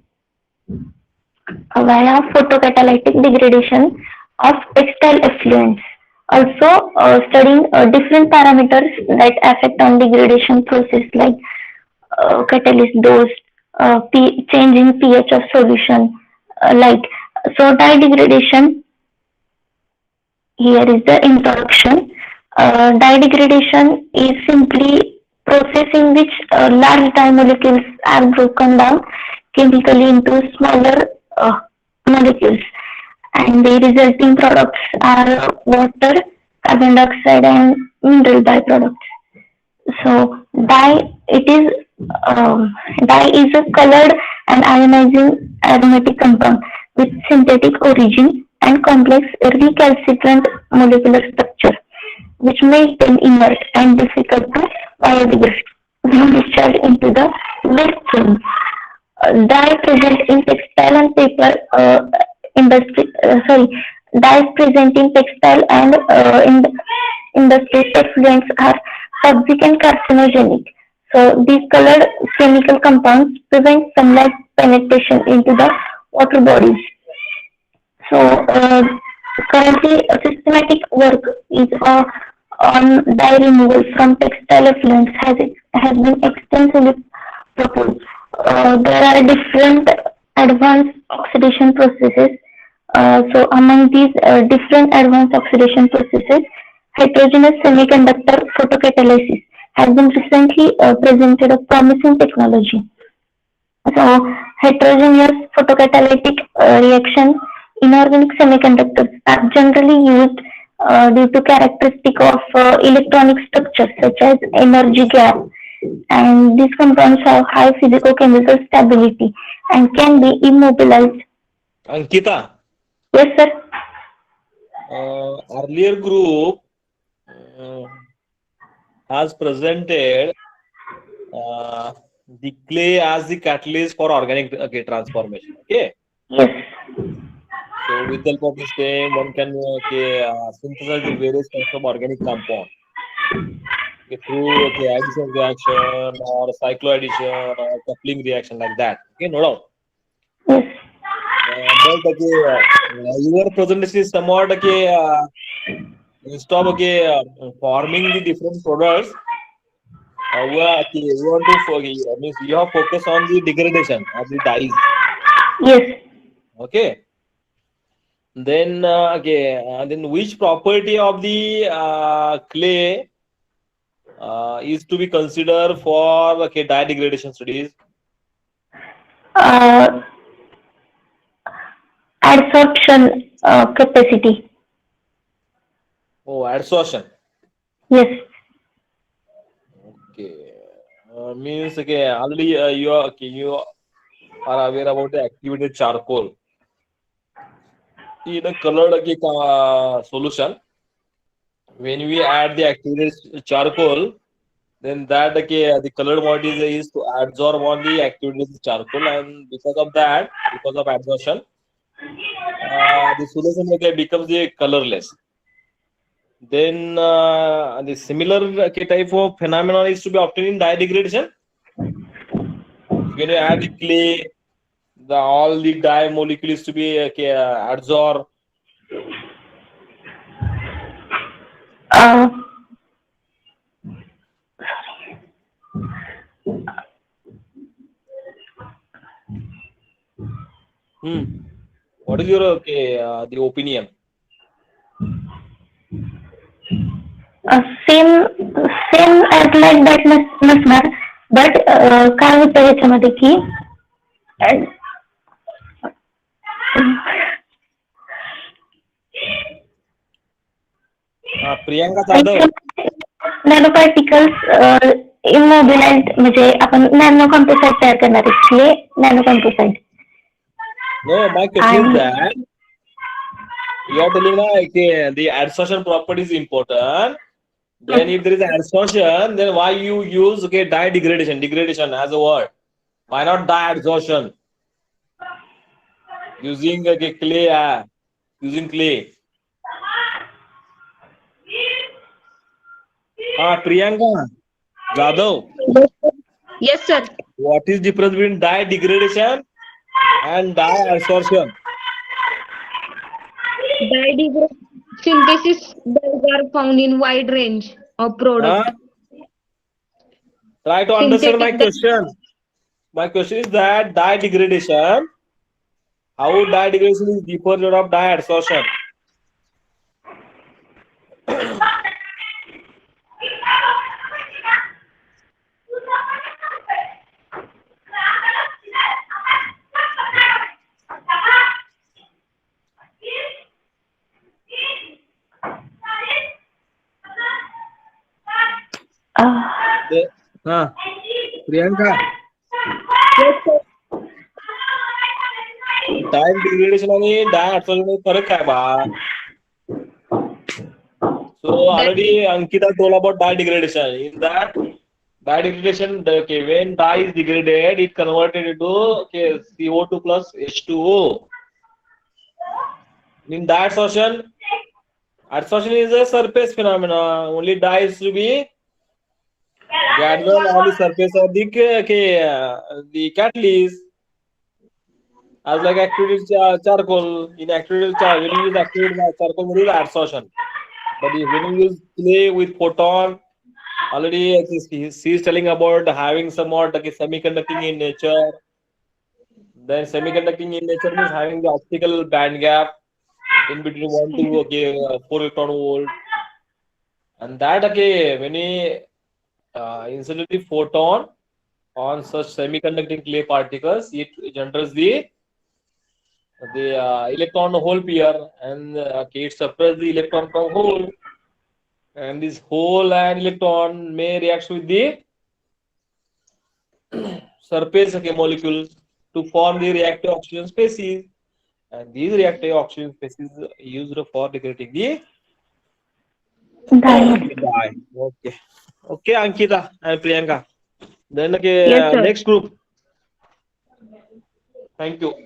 via photocatalytic degradation of textile effluents. Also, studying different parameters that affect on degradation process like catalyst dose, change in pH of solution, like so dye degradation. Here is the introduction. Dye degradation is simply process in which large dye molecules are broken down chemically into smaller molecules, and the resulting products are water, carbon dioxide, and mineral byproducts. So dye is a colored and ionizing aromatic compound with synthetic origin and complex recalcitrant molecular structure, which make them inert and difficult to biodegrade when discharged into the waste stream. Dye present in textile and paper industry. Dyes present in textile and in industry effluents are toxic and carcinogenic. So these colored chemical compounds prevent sunlight penetration into the water bodies. So currently, a systematic work is on dye removal from textile effluents has been extensively proposed. There are different advanced oxidation processes. So among these different advanced oxidation processes, heterogeneous semiconductor photocatalysis has been recently presented a promising technology. So heterogeneous photocatalytic reactions in organic semiconductors are generally used due to characteristic of electronic structures such as energy gap, and these compounds have high physicochemical stability and can be immobilized. Ankita, Yes, sir. earlier group has presented the clay as the catalyst for organic transformation. Okay. Yes. So with the help of this same, one can synthesize the various types of organic compound through addition reaction or cycloaddition or coupling reaction like that. Okay, no doubt. Yes. But your presentation is somewhat instead of forming the different products. We want to means you have focus on the degradation of the dyes. Yes. Okay. Then then which property of the clay is to be considered for dye degradation studies? Uh, Adsorption capacity. Oh, adsorption. Yes. Okay. Means already you are aware about the activated charcoal in a colored solution. When we add the activated charcoal, then that the colored moiety is to absorb on the activated charcoal, and because of that, because of absorption, the solution becomes the colorless. Then the similar type of phenomenon is to be obtained in dye degradation. When you add the clay, all the dye molecules to be absorbed. Uh, What is your the opinion? Same same as like that नसणार, but काय होतं याच्यामध्ये की Priyanka Jadhav. Nano particles immobilise म्हणजे आपण nano कॉम्पोसाइट तयार करणार आहे, nano कॉम्पोसाइट. No, my question is that you are telling like the adsorption property is important. Then if there is adsorption, then why you use dye degradation as a word? Why not dye adsorption? Using clay, using clay. Priyanka Jadhav, Yes, sir. what is the difference between dye degradation and dye adsorption? Dye synthesis dyes are found in wide range of products. Try to understand my Synthetic dyes. question. My question is that dye degradation, how dye degradation is different of dye adsorption? Priyanka, dye degradation आणि dye adsorption मध्ये फरक काय बा? So already Ankita told about dye degradation. In that dye degradation, when dye is degraded, it converted into CO2 plus H2O. In dye adsorption is a surface phenomena. Only dye is to be gathered on the surface of the catalyst. As like activated charcoal, in activated charcoal, when you use activated charcoal, there is adsorption. But when you use clay with photon, already she is telling about having somewhat semiconducting in nature. Then semiconducting in nature means having the optical band gap in between 1 to 4 electron volt. And that when we insert the photon on such semiconducting clay particles, it generates the electron hole pair, and it separates the electron from hole, and this hole and electron may react with the surface molecules to form the reactive oxygen species, and these reactive oxygen species are used for degrading the dye. Okay, Ankita and Priyanka. Then Yes, sir. next group. Thank you.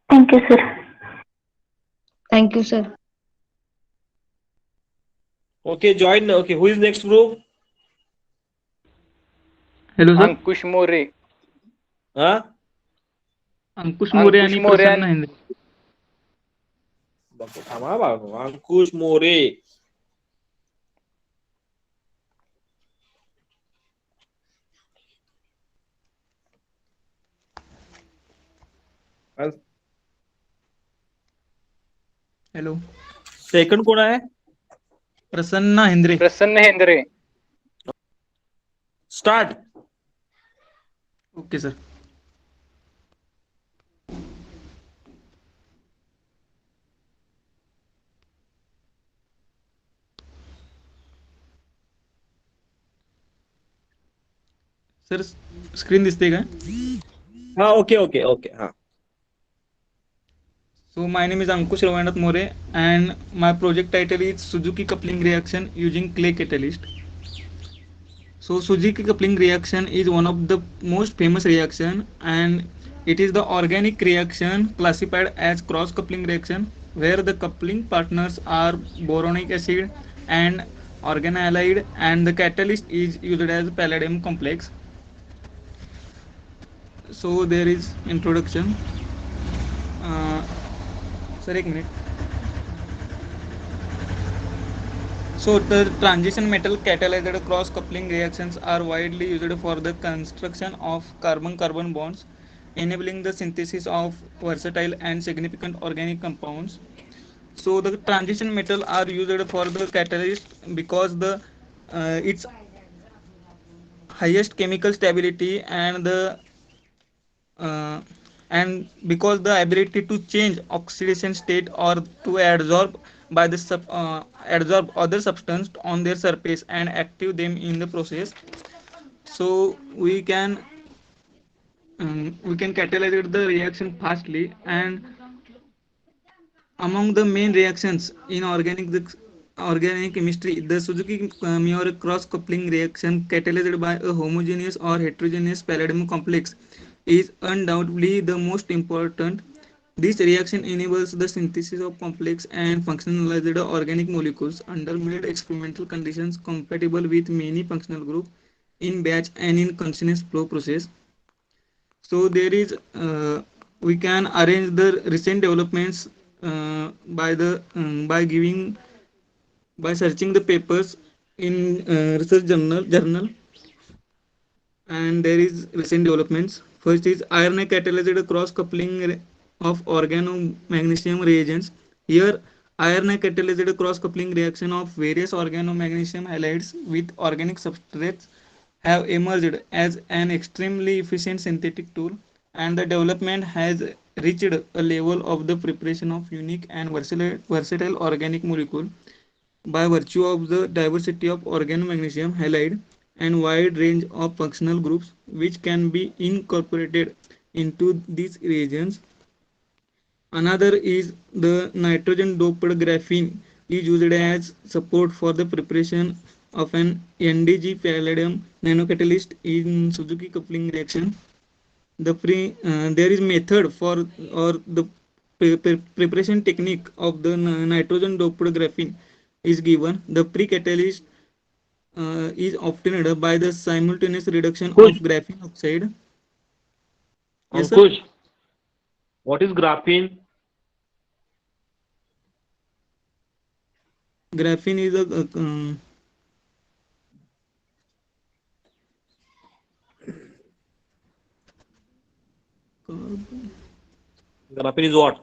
Thank you, sir. Thank you, sir. Okay, join. Okay, who is next group? Hello, sir. अंकुश मोरे. अंकुश मोरे आणि प्रसन्न हिंदे. थांबा बाबा, अंकुश मोरे. Hello. Second कोण आहे? प्रसन्न हेंद्रे. प्रसन्न Hendre. Start. Okay sir. Sir screen दिसते का? हा, ओके. हा. So my name is Ankush Ravanath More and my project title is Suzuki coupling reaction using clay catalyst. So Suzuki coupling reaction is one of the most famous reaction, and it is the organic reaction classified as cross coupling reaction where the coupling partners are boronic acid and organohalide, and the catalyst is used as palladium complex. So there is introduction. Sir, एक minute. So the transition metal catalyzed cross coupling reactions are widely used for the construction of carbon-carbon bonds enabling the synthesis of versatile and significant organic compounds. So the transition metal are used for the catalyst because the its highest chemical stability uh, and because the ability to change oxidation state or to absorb other substance on their surface and active them in the process. So we can catalyze the reaction fastly. And among the main reactions in organic chemistry, the Suzuki Miura cross-coupling reaction catalyzed by a homogeneous or heterogeneous palladium complex is undoubtedly the most important. This reaction enables the synthesis of complex and functionalized organic molecules under mild experimental conditions compatible with many functional groups in batch and in continuous flow process. So there is we can arrange the recent developments by giving by searching the papers in research journal. And there is recent developments. First is iron catalyzed cross coupling of organomagnesium reagents. Here iron catalyzed cross coupling reaction of various organomagnesium halides with organic substrates have emerged as an extremely efficient synthetic tool, and the development has reached a level of the preparation of unique and versatile organic molecule by virtue of the diversity of organomagnesium halide and wide range of functional groups which can be incorporated into these reagents. Another is the nitrogen doped graphene is used as support for the preparation of an NDG palladium nanocatalyst in Suzuki coupling reaction. There is method for or the preparation technique of the nitrogen doped graphene is given. The pre-catalyst is obtained by the simultaneous reduction of Ankush, graphene oxide. Yes, sir. Ankush, what is graphene? Graphene is a Graphene is what?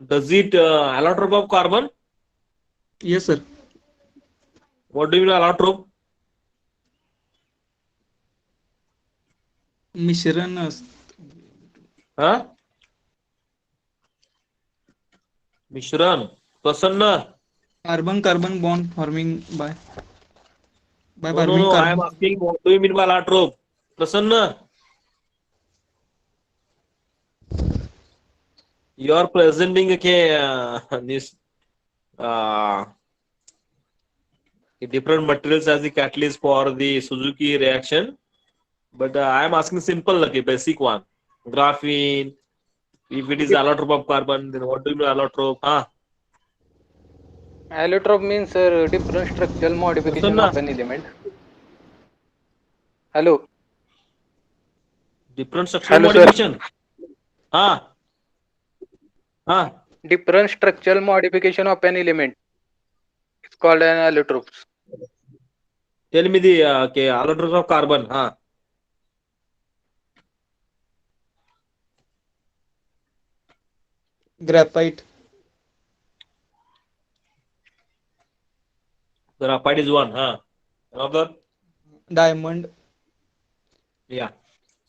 Does it allotrope of carbon? yes, sir. What do you mean allotrope? मिश्रण Huh? Mishran. Prasanna. carbon bond forming by No, no, forming no. I am carbon. asking what do you mean by allotrope? Prasanna. You are presenting okay, this uh, different materials as the catalyst for the Suzuki reaction. But I am asking simple, okay, basic one. Graphene. If it is allotrope of carbon, then what do you mean allotrope? Huh? Allotrope means different structural modification Prasanna. of an element. Hello. Different structural Hello, sir. modification. Huh? Huh? Different structural modification of an element. It's called an allotrope. Tell me the okay, allotrope of carbon. Huh? Graphite. Graphite is one. Huh? Another? Diamond. Yeah.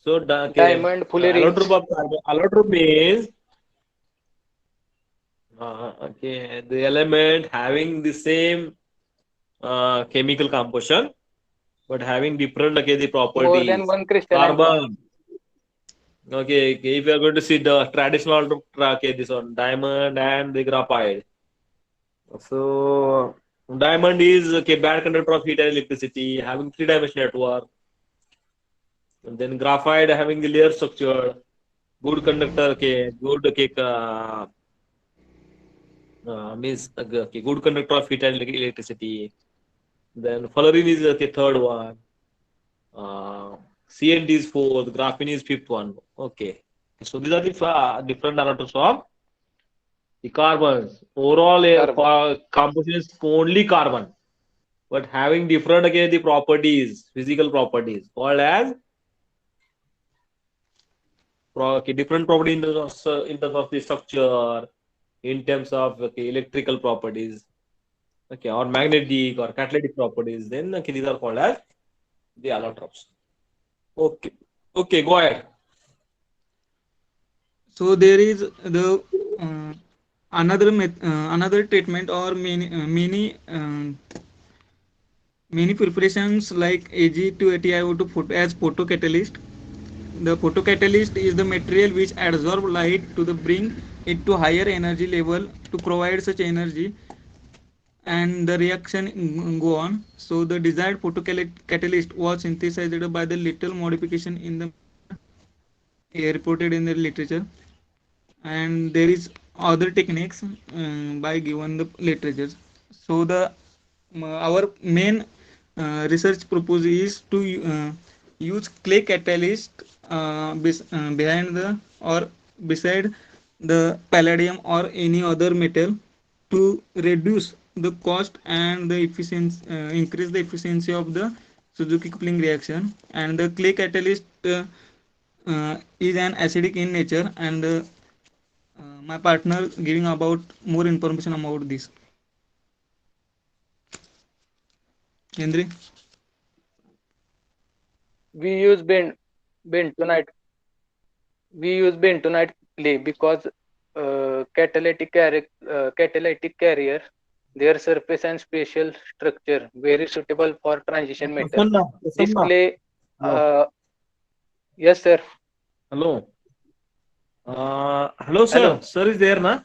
So okay, Diamond, fullerenes. allotrope of carbon. Allotrope means okay, the element having the same chemical composition, but having different okay the More than properties. one crystalline bond. Carbon. Okay, if you are going to see the traditional allotrope, okay, this one diamond and the graphite. So diamond is okay, bad conductor of heat and electricity, having three-dimensional network. And then graphite having the layer structure, good conductor, okay, good okay, means okay, good conductor of heat and electricity. Then fullerene is okay, third one. CNT is fourth, graphene is fifth one. Okay. So these are the different allotments of the carbons. Overall, Carbon. composition is only carbon, but having different again the properties, physical properties, called as different property in terms of the structure, in terms of electrical properties, or magnetic or catalytic properties, then these are called as the allotropes. Okay, okay, go ahead. So there is the another treatment or many preparations like Ag to ATIO2 as photocatalyst. The photocatalyst is the material which absorbs light to the bring it to higher energy level to provide such energy, and the reaction go on. So the desired photocatalyst was synthesized by the little modification in the reported in the literature, and there is other techniques by given the literature. So the our main research purpose is to use clay catalyst behind the or beside the palladium or any other metal to reduce the cost and the efficiency, increase the efficiency of the Suzuki coupling reaction. And the clay catalyst is an acidic in nature, and my partner giving about more information about this. Hendri? We use bentonite. We use bentonite clay because catalytic carrier, their surface and spatial structure very suitable for transition metal. Prasanna, This Prasanna. clay, Hello. yes sir. Hello. Hello, Hello. sir. Sir is there, na?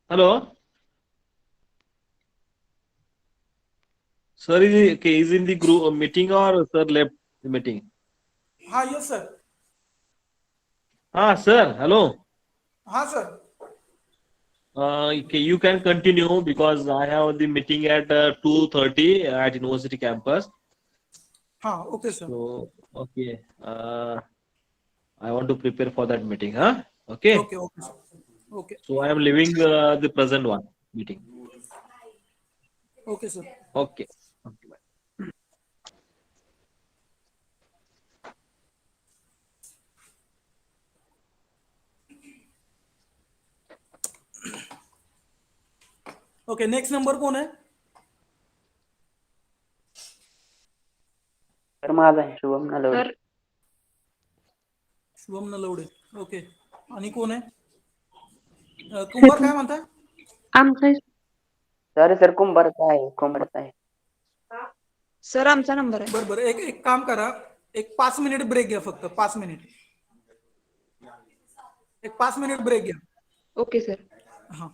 Hello. Sir is in the group meeting, or sir left the meeting? Yes, sir. Sir. Hello. Sir. Okay, you can continue because I have the meeting at 2:30 at university campus. Okay, sir. So, okay. I want to prepare for that meeting, huh? Okay. Okay, sir. Okay. So I am leaving the present one meeting. Okay, sir. Okay. Okay. Bye. Okay, next number कोण आहे? तर माझा आहे Shubham Nalawade. Shubham Nalawade. Okay. आणि कोण आहे? कुंभार काय म्हणताय? आमचा सर कुंभारचा आहे. सर आमचा नंबर आहे. बरं एक काम करा, एक 5 मिनिट ब्रेक घ्या फक्त 5 मिनिट. एक 5 मिनिट ब्रेक घ्या. Okay sir. हा.